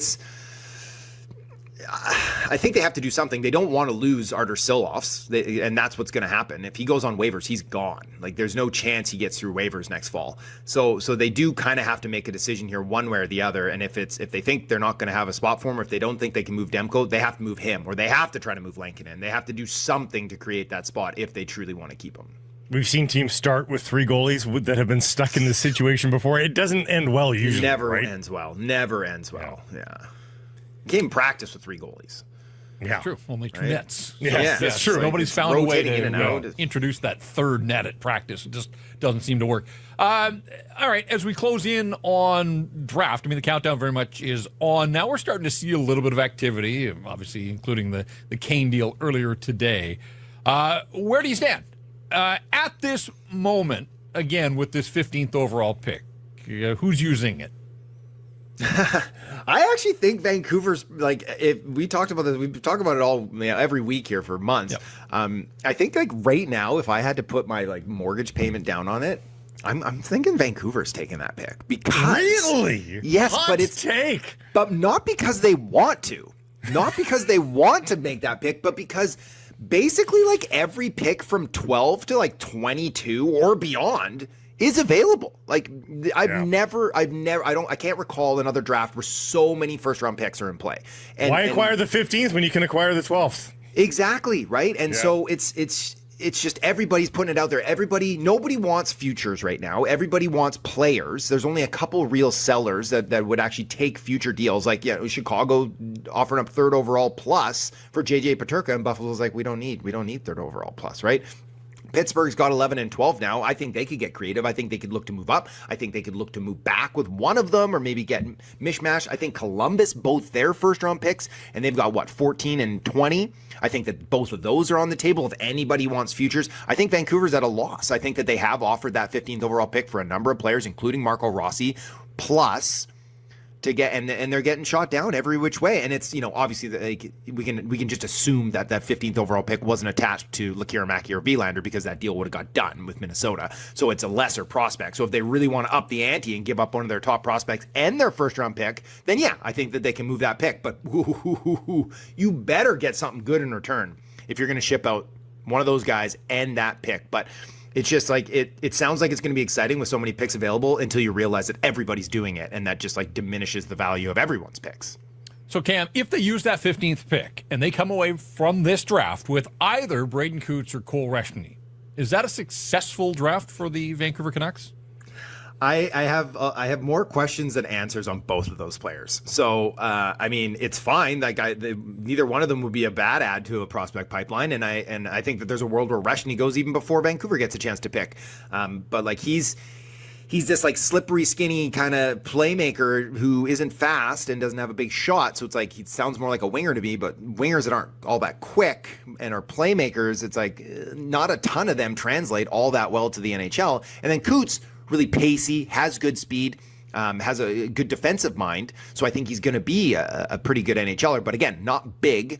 I think they have to do something. They don't want to lose Arturs Silovs, and that's what's going to happen. If he goes on waivers, he's gone. There's no chance he gets through waivers next fall. So they do kind of have to make a decision here, one way or the other. And if they think they're not going to have a spot for him, or if they don't think they can move Demko, they have to move him, or they have to try to move Lankinen. They have to do something to create that spot if they truly want to keep him. We've seen teams start with three goalies that have been stuck in this situation before. It doesn't end well usually. Never right? ends well. Never ends well. Yeah. Game practice with three goalies. Yeah, true. Only two right? nets. Yes, that's true. Nobody's found a way to introduce that third net at practice. It just doesn't seem to work. All right, as we close in on draft, the countdown very much is on. Now we're starting to see a little bit of activity, obviously including the Kane deal earlier today. Where do you stand? At this moment, again, with this 15th overall pick, who's using it? I actually think Vancouver's like, if we talked about this, we talk about it all every week here for months. Yep. I think like right now, if I had to put my like mortgage payment down on it, I'm thinking Vancouver's taking that pick because really, yes, hot but it's take, but not because they want to, not because they want to make that pick, but because basically like every pick from 12 to like 22 or beyond is available. Like I can't recall another draft where so many first round picks are in play. And why acquire the 15th when you can acquire the 12th? Exactly, right? And so it's just everybody's putting it out there. Nobody wants futures right now. Everybody wants players. There's only a couple real sellers that would actually take future deals. Like, Chicago offering up 3rd overall plus for JJ Paterka, and Buffalo's like, we don't need 3rd overall plus, right? Pittsburgh's got 11 and 12 now. I think they could get creative. I think they could look to move up. I think they could look to move back with one of them or maybe get mishmash. I think Columbus, both their first round picks, and they've got 14 and 20. I think that both of those are on the table if anybody wants futures. I think Vancouver's at a loss. I think that they have offered that 15th overall pick for a number of players, including Marco Rossi, plus to get, and they're getting shot down every which way. And it's, obviously we can just assume that 15th overall pick wasn't attached to Lekkerimäki or Vilander because that deal would have got done with Minnesota. So it's a lesser prospect. So if they really want to up the ante and give up one of their top prospects and their first round pick, then yeah, I think that they can move that pick. But you better get something good in return if you're going to ship out one of those guys and that pick. But it's just like it sounds like it's going to be exciting with so many picks available until you realize that everybody's doing it, and that just like diminishes the value of everyone's picks. So Cam, if they use that 15th pick and they come away from this draft with either Braden Coots or Cole Reshny, is that a successful draft for the Vancouver Canucks? I have more questions than answers on both of those players. So I mean, it's fine. Like neither one of them would be a bad add to a prospect pipeline, and I think that there's a world where Reshny goes even before Vancouver gets a chance to pick. But like he's this like slippery, skinny kind of playmaker who isn't fast and doesn't have a big shot. So it's like he sounds more like a winger to me. But wingers that aren't all that quick and are playmakers, it's like not a ton of them translate all that well to the NHL. And then Coots, really pacey, has good speed, has a good defensive mind. So I think he's going to be a pretty good NHLer. But again, not big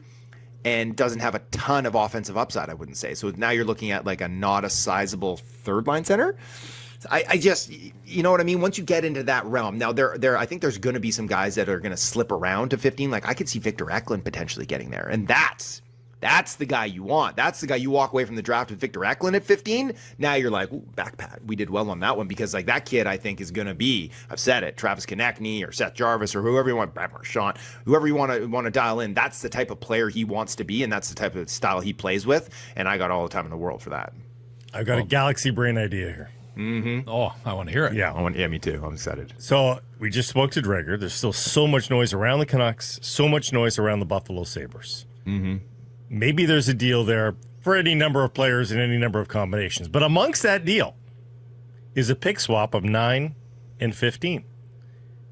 and doesn't have a ton of offensive upside, I wouldn't say. So now you're looking at like not a sizable third line center. I just, you know what I mean? Once you get into that realm, now I think there's going to be some guys that are going to slip around to 15. Like I could see Victor Eklund potentially getting there. And that's the guy you want. That's the guy you walk away from the draft with Victor Eklund at 15. Now you're like, ooh, back pat. We did well on that one because like that kid I think is going to be, I've said it, Travis Konechny or Seth Jarvis or whoever you want, Brad Marchand, whoever you want to dial in. That's the type of player he wants to be, and that's the type of style he plays with. And I got all the time in the world for that. I've got a galaxy brain idea here. Mm-hmm. Oh, I want to hear it. Yeah, me too. I'm excited. So we just spoke to Dreger. There's still so much noise around the Canucks, so much noise around the Buffalo Sabres. Mm-hmm. Maybe there's a deal there for any number of players in any number of combinations. But amongst that deal is a pick swap of 9 and 15.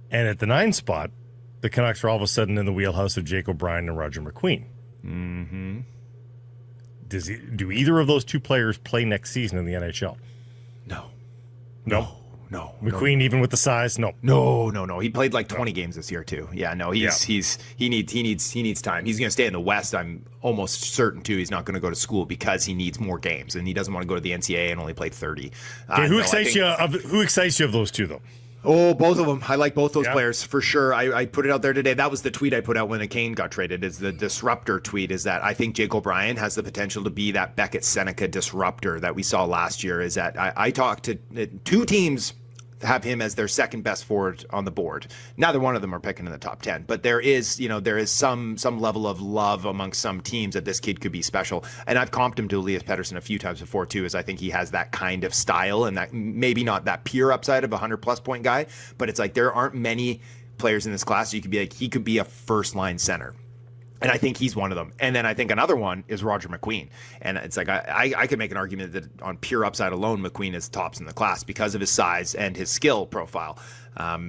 And at the 9 spot, the Canucks are all of a sudden in the wheelhouse of Jake O'Brien and Roger McQueen. Mm-hmm. Do either of those two players play next season in the NHL? No. McQueen, even with the size, no. No. He played like 20 games this year too. Yeah, no, he needs time. He's going to stay in the West. I'm almost certain too. He's not going to go to school because he needs more games, and he doesn't want to go to the NCAA and only play 30. Okay, who excites you of those two though? Oh, both of them. I like both those players for sure. I put it out there today. That was the tweet I put out when Kane got traded. Is the disruptor tweet? Is that I think Jake O'Brien has the potential to be that Beckett Seneca disruptor that we saw last year. Is that I talked to two teams have him as their second best forward on the board. Neither one of them are picking in the top 10, but there is some level of love amongst some teams that this kid could be special. And I've comped him to Elias Pettersson a few times before too, as I think he has that kind of style and that maybe not that pure upside of a 100+ point guy, but it's like there aren't many players in this class. So you could be like, he could be a first line center. And I think he's one of them. And then I think another one is Roger McQueen. And it's like I could make an argument that on pure upside alone, McQueen is tops in the class because of his size and his skill profile.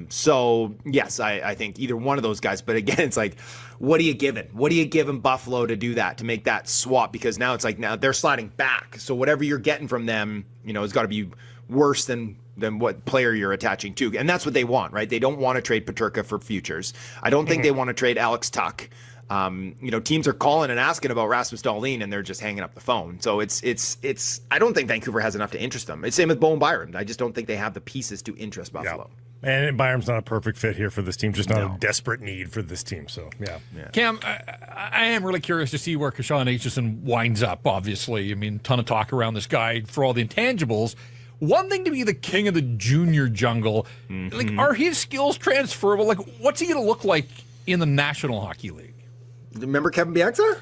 So, yes, I think either one of those guys. But again, it's like, what are you giving? What are you giving Buffalo to do that, to make that swap? Because now it's like now they're sliding back. So whatever you're getting from them, it's got to be worse than what player you're attaching to. And that's what they want, right? They don't want to trade Peterka for futures. I don't think they want to trade Alex Tuck. Teams are calling and asking about Rasmus Dahlin, and they're just hanging up the phone. So it's. I don't think Vancouver has enough to interest them. It's same with Bowen Byram. I just don't think they have the pieces to interest Buffalo. Yeah. And Byram's not a perfect fit here for this team, just not a desperate need for this team. So, yeah. Cam, I am really curious to see where Kashawn Aitchison winds up, obviously. I mean, ton of talk around this guy for all the intangibles. One thing to be the king of the junior jungle, like, are his skills transferable? Like, what's he going to look like in the National Hockey League? Remember Kevin Bieksa?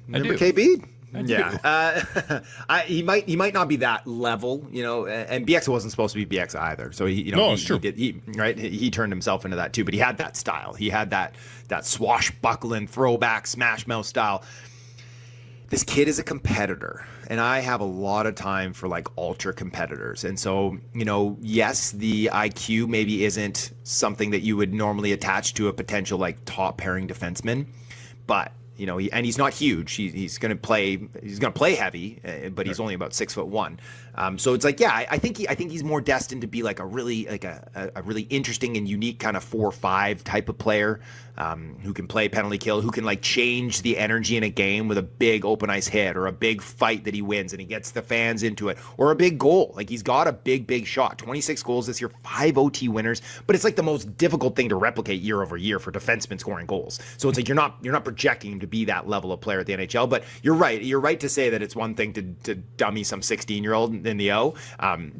Remember KB? Yeah. He might not be that level, and Bieksa wasn't supposed to be Bieksa either. So he turned himself into that too, but he had that style. He had that swashbuckling throwback smash mouth style. This kid is a competitor, and I have a lot of time for like ultra competitors. And so, yes, the IQ maybe isn't something that you would normally attach to a potential like top pairing defenseman, but and he's not huge. He's going to play heavy, but he's only about 6'1". So it's like, I think he's more destined to be like a really interesting and unique kind of 4-5 type of player, who can play penalty kill, who can like change the energy in a game with a big open ice hit or a big fight that he wins and he gets the fans into it, or a big goal. Like, he's got a big shot. 26 goals this year, 5 OT winners, but it's like the most difficult thing to replicate year over year for defensemen scoring goals. So it's like you're not projecting him to be that level of player at the NHL. But you're right to say that it's one thing to dummy some 16-year-old in the O,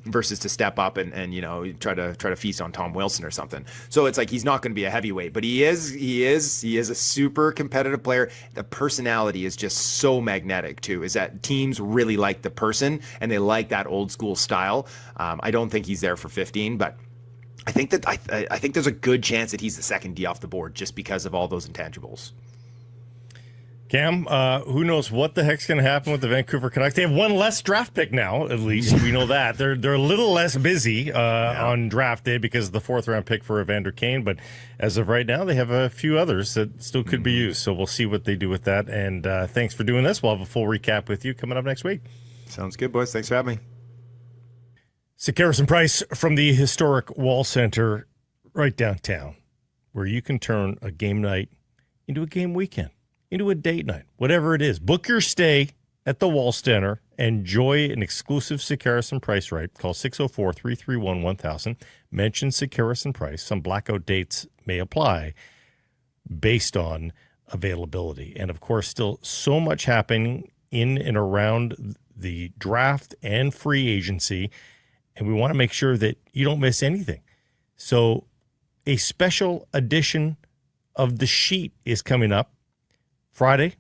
versus to step up and try to feast on Tom Wilson or something. So it's like he's not going to be a heavyweight, but he is a super competitive player. The personality is just so magnetic too, is that teams really like the person and they like that old school style. I don't think he's there for 15, but I think there's a good chance that he's the second D off the board just because of all those intangibles. Cam, who knows what the heck's going to happen with the Vancouver Canucks? They have one less draft pick now, at least. We know that. They're a little less busy on draft day because of the 4th-round pick for Evander Kane. But as of right now, they have a few others that still could be used. So we'll see what they do with that. And thanks for doing this. We'll have a full recap with you coming up next week. Sounds good, boys. Thanks for having me. Sekeres and Price from the historic Wall Center right downtown, where you can turn a game night into a game weekend, into a date night, whatever it is. Book your stay at the Wall Center. Enjoy an exclusive Sekeres and Price rate. Call 604-331-1000. Mention Sekeres and Price. Some blackout dates may apply based on availability. And, of course, still so much happening in and around the draft and free agency, and we want to make sure that you don't miss anything. So a special edition of The Sheet is coming up Friday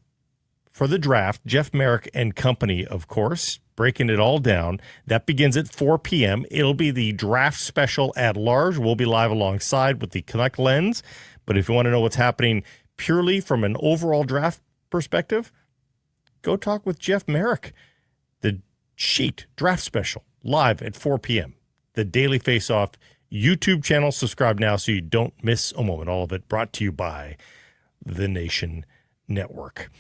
for the draft. Jeff Merrick and company, of course, breaking it all down. That begins at 4 p.m. It'll be the draft special at large. We'll be live alongside with the Canuck lens. But if you want to know what's happening purely from an overall draft perspective, go talk with Jeff Merrick. The Sheet draft special live at 4 p.m. The Daily Face-Off YouTube channel. Subscribe now so you don't miss a moment. All of it brought to you by The Nation Network.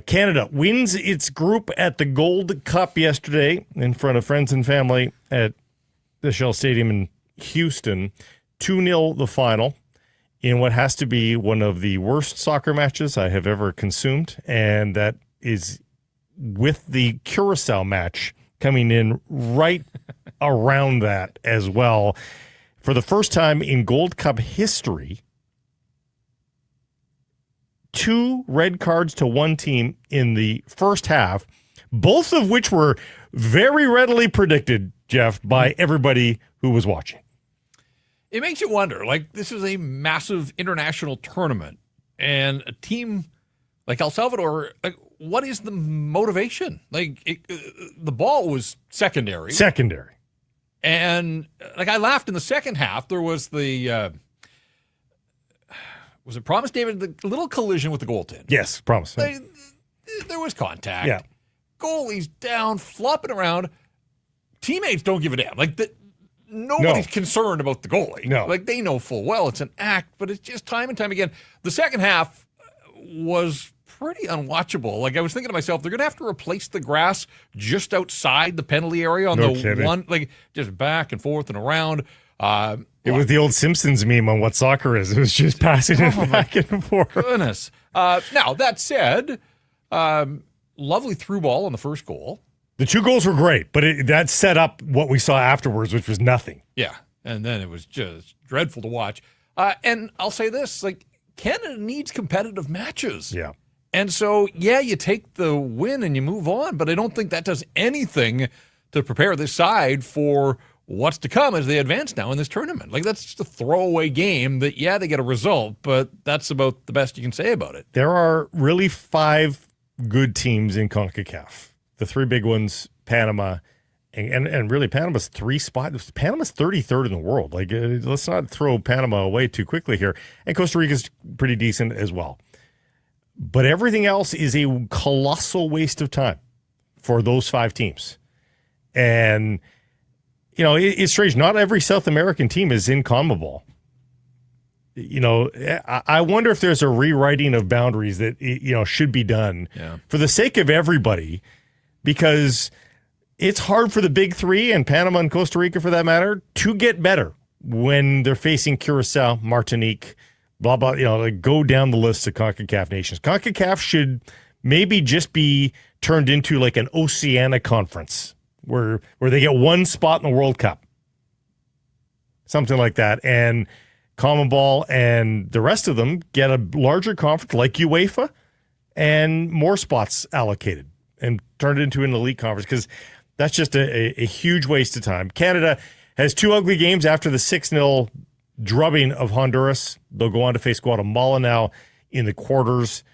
Canada wins its group at the Gold Cup yesterday in front of friends and family at the Shell Stadium in Houston. 2-0 the final in what has to be one of the worst soccer matches I have ever consumed, and that is with the Curacao match coming in right around that as well. For the first time in Gold Cup history, 2 red cards to one team in the first half, both of which were very readily predicted, Jeff, by everybody who was watching. It makes you wonder, like, this is a massive international tournament, and a team like El Salvador, like, what is the motivation? Like, the ball was secondary. And, like, I laughed in the second half. There was the... was it Promise, David? The little collision with the goaltender. Yes, Promise. There was contact. Yeah. Goalie's down, flopping around. Teammates don't give a damn. Like, nobody's concerned about the goalie. No. Like, they know full well it's an act, but it's just time and time again. The second half was pretty unwatchable. Like, I was thinking to myself, they're going to have to replace the grass just outside the penalty area on one, like, just back and forth and around. It was the old Simpsons meme on what soccer is. It was just passing it back and forth. Goodness. Now, that said, lovely through ball on the first goal. The 2 goals were great, but that set up what we saw afterwards, which was nothing. Yeah, and then it was just dreadful to watch. And I'll say this, like, Canada needs competitive matches. Yeah. And so, yeah, you take the win and you move on, but I don't think that does anything to prepare this side for what's to come as they advance now in this tournament. Like, that's just a throwaway game that, yeah, they get a result, but that's about the best you can say about it. There are really 5 good teams in CONCACAF. The 3 big ones, Panama, and really Panama's 3 spots. Panama's 33rd in the world. Like, let's not throw Panama away too quickly here. And Costa Rica's pretty decent as well. But everything else is a colossal waste of time for those 5 teams. And, you know, it's strange. Not every South American team is in CONMEBOL. You know, I wonder if there's a rewriting of boundaries that, you know, should be done for the sake of everybody, because it's hard for the big 3 and Panama and Costa Rica, for that matter, to get better when they're facing Curacao, Martinique, blah, blah, you know, like, go down the list of CONCACAF nations. CONCACAF should maybe just be turned into like an Oceania conference where they get 1 spot in the World Cup. Something like that. And CONMEBOL and the rest of them get a larger conference like UEFA and more spots allocated and turn it into an elite conference, because that's just a huge waste of time. Canada has 2 ugly games after the 6-0 drubbing of Honduras. They'll go on to face Guatemala now in the quarters.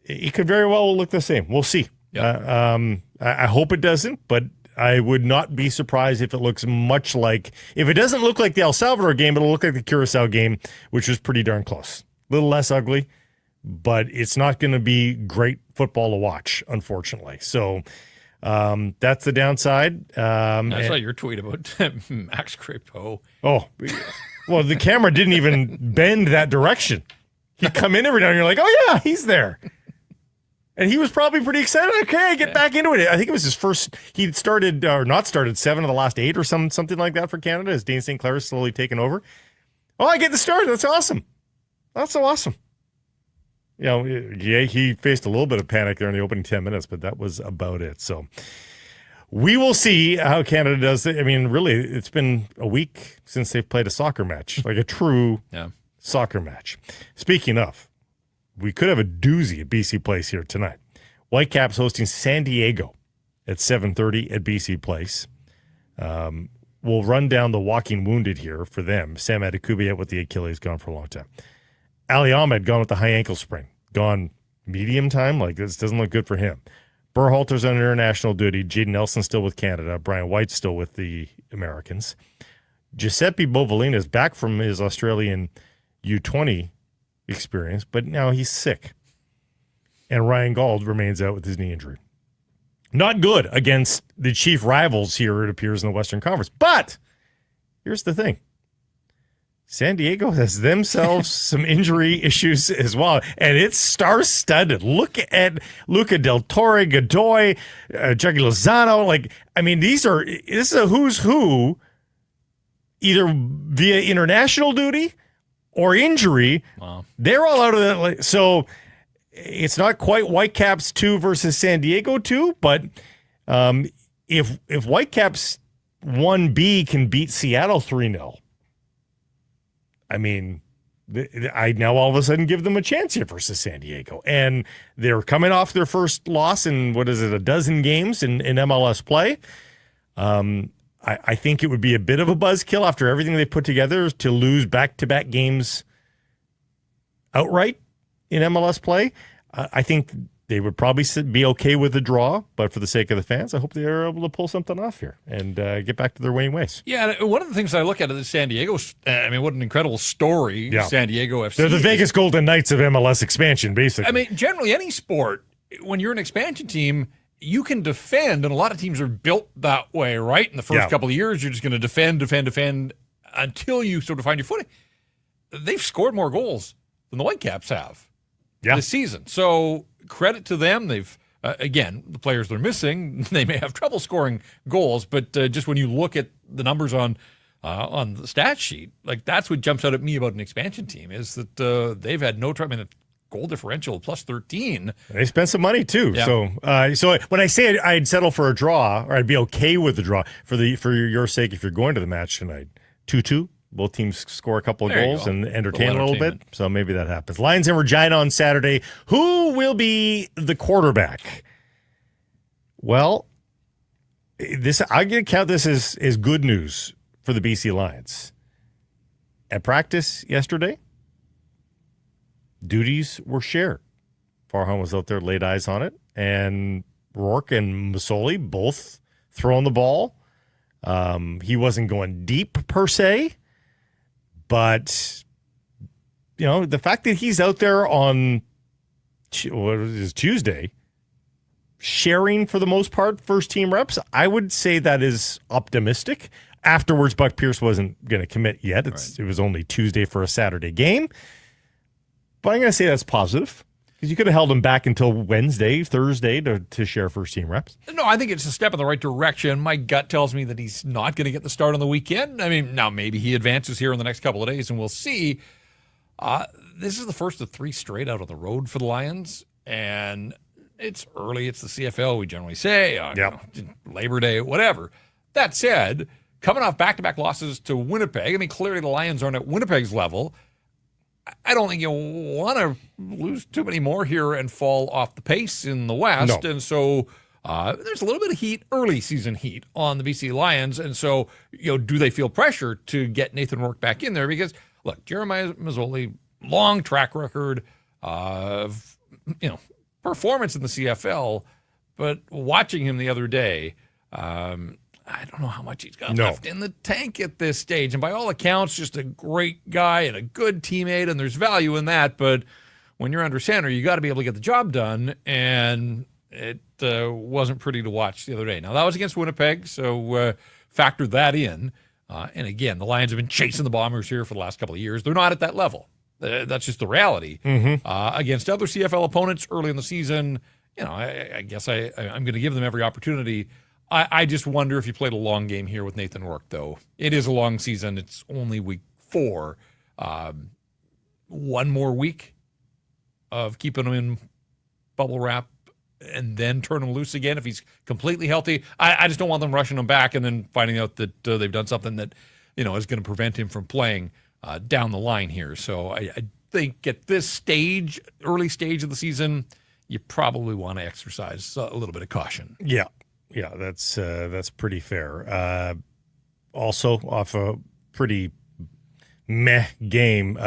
It could very well look the same. We'll see. Yep. I hope it doesn't, but I would not be surprised if it looks much like, if it doesn't look like the El Salvador game, it'll look like the Curacao game, which was pretty darn close. A little less ugly, but it's not going to be great football to watch, unfortunately. So that's the downside. I saw your tweet about Max Crepeau. Oh, well, the camera didn't even bend that direction. He'd come in every now and you're like, oh, yeah, he's there. And he was probably pretty excited. Okay, get back into it. I think it was his first. He'd started, or not started, 7 of the last 8 or something like that for Canada as Dane St. Clair is slowly taken over. Oh, I get the start. That's awesome. That's so awesome. You know, yeah, he faced a little bit of panic there in the opening 10 minutes, but that was about it. So we will see how Canada does it. I mean, really, it's been a week since they've played a soccer match, like a true soccer match. Speaking of, we could have a doozy at BC Place here tonight. Whitecaps hosting San Diego at 7:30 at BC Place. We'll run down the walking wounded here for them. Sam Adekubiet with the Achilles, gone for a long time. Ali Ahmed gone with the high ankle sprain. Gone medium time. Like, this doesn't look good for him. Berhalter's on international duty. Jaden Nelson still with Canada. Brian White's still with the Americans. Giuseppe Bovalina is back from his Australian U20 experience, but now he's sick. And Ryan Gauld remains out with his knee injury. Not good against the chief rivals here, it appears, in the Western Conference. But here's the thing. San Diego has themselves some injury issues as well, and it's star-studded. Look at Luca Del Torre, Godoy, Juggy Lozano. Like, I mean, this is a who's who, either via international duty or injury. Wow. They're all out of that. So it's not quite Whitecaps 2 versus San Diego 2, but if Whitecaps 1B can beat Seattle 3-0, I mean, I now all of a sudden give them a chance here versus San Diego. And they're coming off their first loss in, 12 games in MLS play. I think it would be a bit of a buzzkill after everything they put together to lose back-to-back games outright in MLS play. I think they would probably be okay with the draw, but for the sake of the fans, I hope they're able to pull something off here and get back to their winning ways. Yeah, one of the things I look at is San Diego. I mean, what an incredible story San Diego FC. They're the Vegas Golden Knights of MLS expansion, basically. I mean, generally any sport, when you're an expansion team, you can defend, and a lot of teams are built that way, right? In the first couple of years, you're just going to defend until you sort of find your footing. They've scored more goals than the Whitecaps have this season. So credit to them. They've again, the players they're missing, they may have trouble scoring goals, but just when you look at the numbers on the stat sheet, like that's what jumps out at me about an expansion team is that they've had no trouble. I mean, a goal differential plus 13. They spent some money too. Yeah. So when I say I'd settle for a draw, or I'd be okay with the draw for your sake, if you're going to the match tonight, 2-2. Both teams score a couple of goals and entertain a little bit. So maybe that happens. Lions in Regina on Saturday. Who will be the quarterback? Well, I'm going to count this as good news for the BC Lions. At practice yesterday, duties were shared. Farhan was out there, laid eyes on it, and Rourke and Masoli both throwing the ball. He wasn't going deep per se. But, the fact that he's out there on Tuesday, sharing for the most part first team reps, I would say that is optimistic. Afterwards, Buck Pierce wasn't going to commit yet. It was only Tuesday for a Saturday game. But I'm going to say that's positive because you could have held him back until Wednesday, Thursday to share first team reps. No, I think it's a step in the right direction. My gut tells me that he's not going to get the start on the weekend. I mean, now maybe he advances here in the next couple of days, and we'll see. This is the first of 3 straight out on the road for the Lions, and it's early. It's the CFL, we generally say. Labor Day, whatever. That said, coming off back-to-back losses to Winnipeg, I mean, clearly the Lions aren't at Winnipeg's level. I don't think you want to lose too many more here and fall off the pace in the West. No. And so there's a little bit of heat, early season heat on the BC Lions. And so, do they feel pressure to get Nathan Rourke back in there? Because, look, Jeremiah Masoli, long track record of, performance in the CFL. But watching him the other day, I don't know how much he's got left in the tank at this stage. And by all accounts, just a great guy and a good teammate, and there's value in that. But when you're under center, you got to be able to get the job done, and it wasn't pretty to watch the other day. Now, that was against Winnipeg, so factor that in. And again, the Lions have been chasing the Bombers here for the last couple of years. They're not at that level. That's just the reality. Against other CFL opponents early in the season, I guess I'm going to give them every opportunity. I just wonder if you played a long game here with Nathan Rourke, though. It is a long season. It's only week 4. One more week of keeping him in bubble wrap and then turn him loose again if he's completely healthy. I just don't want them rushing him back and then finding out that they've done something that, is going to prevent him from playing down the line here. So I think at this stage, early stage of the season, you probably want to exercise a little bit of caution. Yeah. Yeah, that's pretty fair. Also, off a pretty meh game,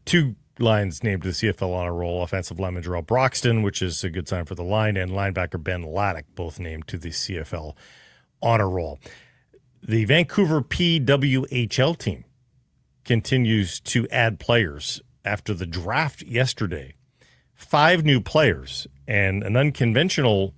2 Lions named to the CFL honor roll. Offensive lineman Jarrell Broxton, which is a good sign for the line, and linebacker Ben Laddick, both named to the CFL honor roll. The Vancouver PWHL team continues to add players after the draft yesterday. 5 new players and an unconventional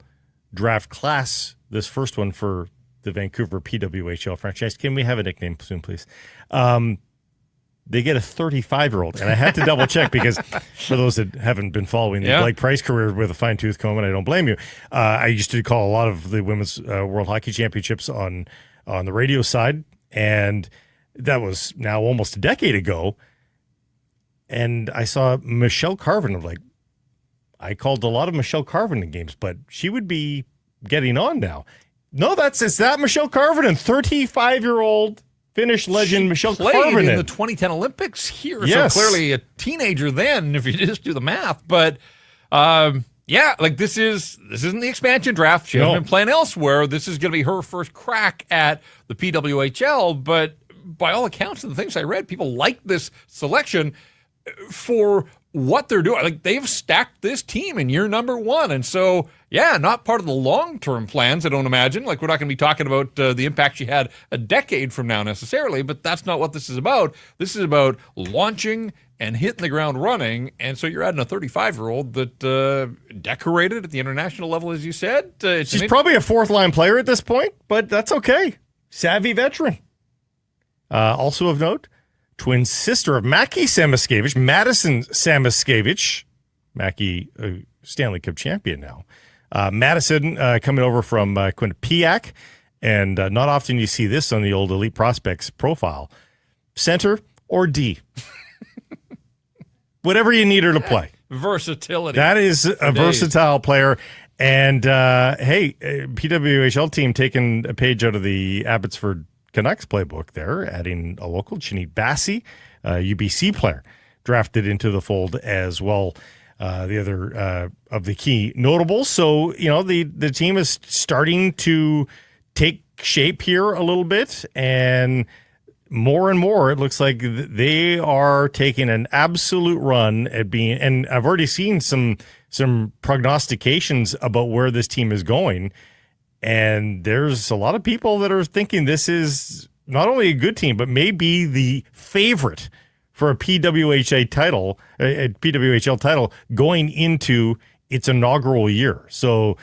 draft class. This first one for the Vancouver PWHL franchise. Can we have a nickname soon, please? They get a 35-year-old. And I had to double check because for those that haven't been following the Blake Price career with a fine-tooth comb, and I don't blame you, I used to call a lot of the Women's World Hockey Championships on the radio side. And that was now almost a decade ago. And I saw Michelle Carvin. I called a lot of Michelle Carvin in games, but she would be getting on now. No, it's that Michelle Carvin, 35-year-old Finnish legend Michelle Carvin in the 2010 Olympics here. Yes. So clearly a teenager then, if you just do the math. But this isn't the expansion draft. She hasn't been playing elsewhere. This is going to be her first crack at the PWHL. But by all accounts and the things I read, people like this selection for what they're doing. They've stacked this team in year number 1. And so, not part of the long-term plans, I don't imagine. We're not going to be talking about the impact she had a decade from now necessarily, but that's not what this is about. This is about launching and hitting the ground running. And so you're adding a 35-year-old that decorated at the international level, as you said. She's probably a 4th-line player at this point, but that's okay. Savvy veteran. Also of note, twin sister of Mackie Samoskevich, Madison Samoskevich. Mackie, Stanley Cup champion now. Madison coming over from Quinnipiac, and not often you see this on the old Elite Prospects profile. Center or D. Whatever you need her to play. Versatility. That is a versatile player. And, hey, PWHL team taking a page out of the Abbotsford Canucks playbook there, adding a local, Chinique Bassi, UBC player, drafted into the fold as well. The other of the key notables. So, the team is starting to take shape here a little bit, and more, it looks like they are taking an absolute run at being, and I've already seen some prognostications about where this team is going, and there's a lot of people that are thinking this is not only a good team, but maybe the favorite for a PWHL title going into its inaugural year. So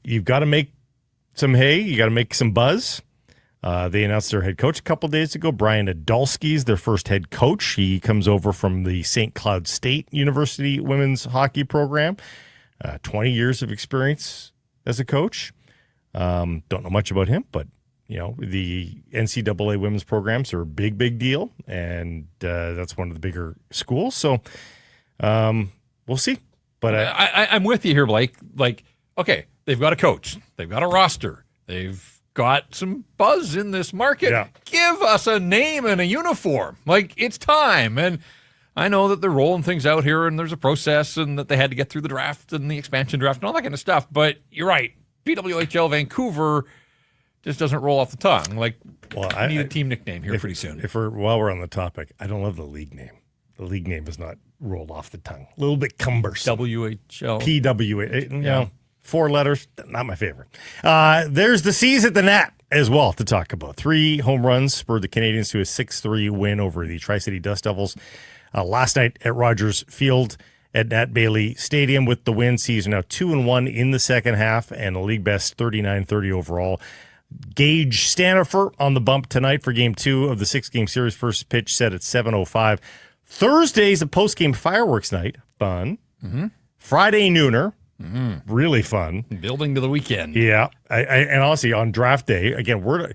you've got to make some hay, you got to make some buzz. They announced their head coach a couple days ago. Brian Adolsky is their first head coach. He comes over from the St. Cloud State University women's hockey program. 20 years of experience as a coach. Don't know much about him, but the NCAA women's programs are a big deal, and that's one of the bigger schools. So we'll see. But I'm with you here, Blake. Like, okay, they've got a coach. They've got a roster. They've got some buzz in this market. Yeah. Give us a name and a uniform. Like, it's time. And I know that they're rolling things out here, and there's a process, and that they had to get through the draft and the expansion draft and all that kind of stuff. But you're right. PWHL Vancouver just doesn't roll off the tongue. Like, I need a team nickname here pretty soon. While we're on the topic, I don't love the league name. The league name is not rolled off the tongue. A little bit cumbersome. WHL. PWHL. 4 letters, not my favorite. There's the C's at the Nat as well to talk about. 3 home runs spurred the Canadians to a 6-3 win over the Tri-City Dust Devils last night at Rogers Field at Nat Bailey Stadium. With the win, C's are now 2-1 in the second half and a league best 39-30 overall. Gage Stanifer on the bump tonight for Game 2 of the 6-game series. First pitch set at 7:05. Thursday's a post-game fireworks night. Fun. Mm-hmm. Friday nooner. Mm-hmm. Really fun. Building to the weekend. Yeah. And honestly, on draft day, again, we're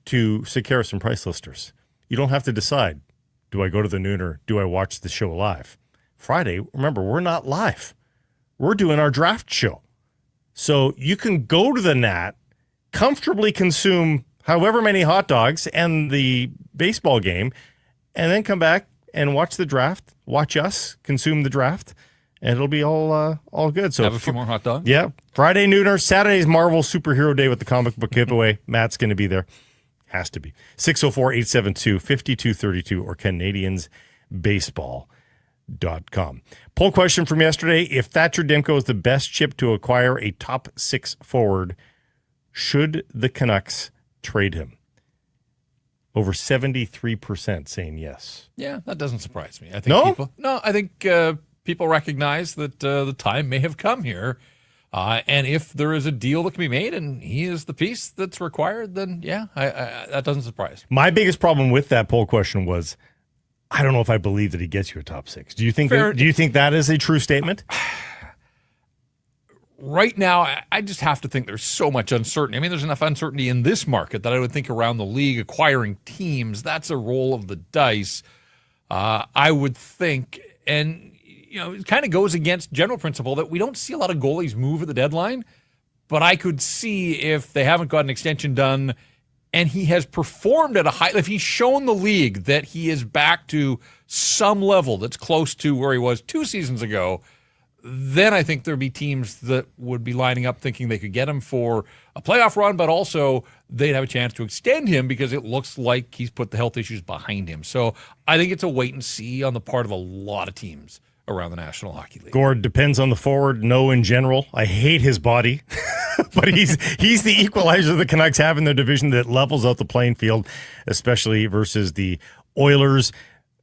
to Sakaris and Price listers. You don't have to decide, do I go to the nooner? Do I watch the show live? Friday, remember, we're not live. We're doing our draft show. So you can go to the Nat, comfortably consume however many hot dogs and the baseball game, and then come back and watch the draft, watch us consume the draft, and it'll be all good. So have a few more hot dogs. Yeah. Friday nooner, Saturday's Marvel Superhero Day with the comic book giveaway. Matt's going to be there. Has to be. 604-872-5232 or CanadiansBaseball.com. Poll question from yesterday. If Thatcher Demco is the best chip to acquire a top 6 forward, should the Canucks trade him? Over 73% saying yes. Yeah, that doesn't surprise me. I think I think people recognize that the time may have come here. And if there is a deal that can be made and he is the piece that's required, then that doesn't surprise me. My biggest problem with that poll question was, I don't know if I believe that he gets you a top 6. Do you think that is a true statement? Right now, I just have to think there's so much uncertainty. I mean, there's enough uncertainty in this market that I would think around the league, acquiring teams, that's a roll of the dice. I would think, and it kind of goes against general principle that we don't see a lot of goalies move at the deadline, but I could see if they haven't got an extension done and he has performed at a high, if he's shown the league that he is back to some level that's close to where he was 2 seasons ago, then I think there'd be teams that would be lining up thinking they could get him for a playoff run, but also they'd have a chance to extend him because it looks like he's put the health issues behind him. So I think it's a wait and see on the part of a lot of teams around the National Hockey League. Gord, depends on the forward. No, in general. I hate his body, but he's the equalizer the Canucks have in their division that levels out the playing field, especially versus the Oilers.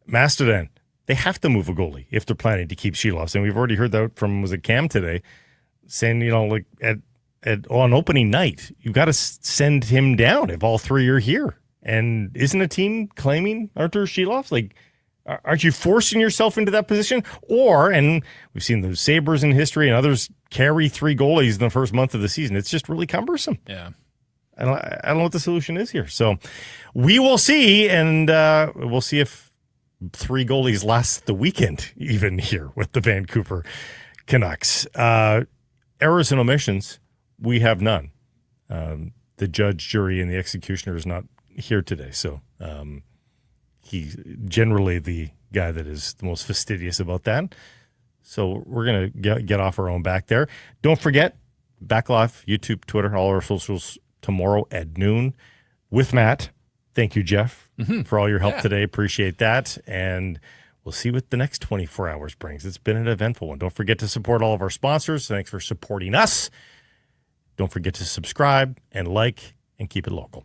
Mastodon, they have to move a goalie if they're planning to keep Silovs. And we've already heard that from, was it Cam today, saying, like on opening night, you've got to send him down if all 3 are here. And isn't a team claiming Arturs Silovs? Like, Aren't you forcing yourself into that position? Or, and we've seen the Sabres in history and others carry 3 goalies in the first month of the season. It's just really cumbersome. Yeah. I don't know what the solution is here. So we will see, and we'll see if 3 goalies last the weekend even here with the Vancouver Canucks. Errors and omissions, we have none. The judge, jury, and the executioner is not here today. So he's generally the guy that is the most fastidious about that. So we're going to get off our own back there. Don't forget, back live, YouTube, Twitter, all our socials tomorrow at noon with Matt. Thank you, Jeff, for all your help today. Appreciate that. And we'll see what the next 24 hours brings. It's been an eventful one. Don't forget to support all of our sponsors. Thanks for supporting us. Don't forget to subscribe and like and keep it local.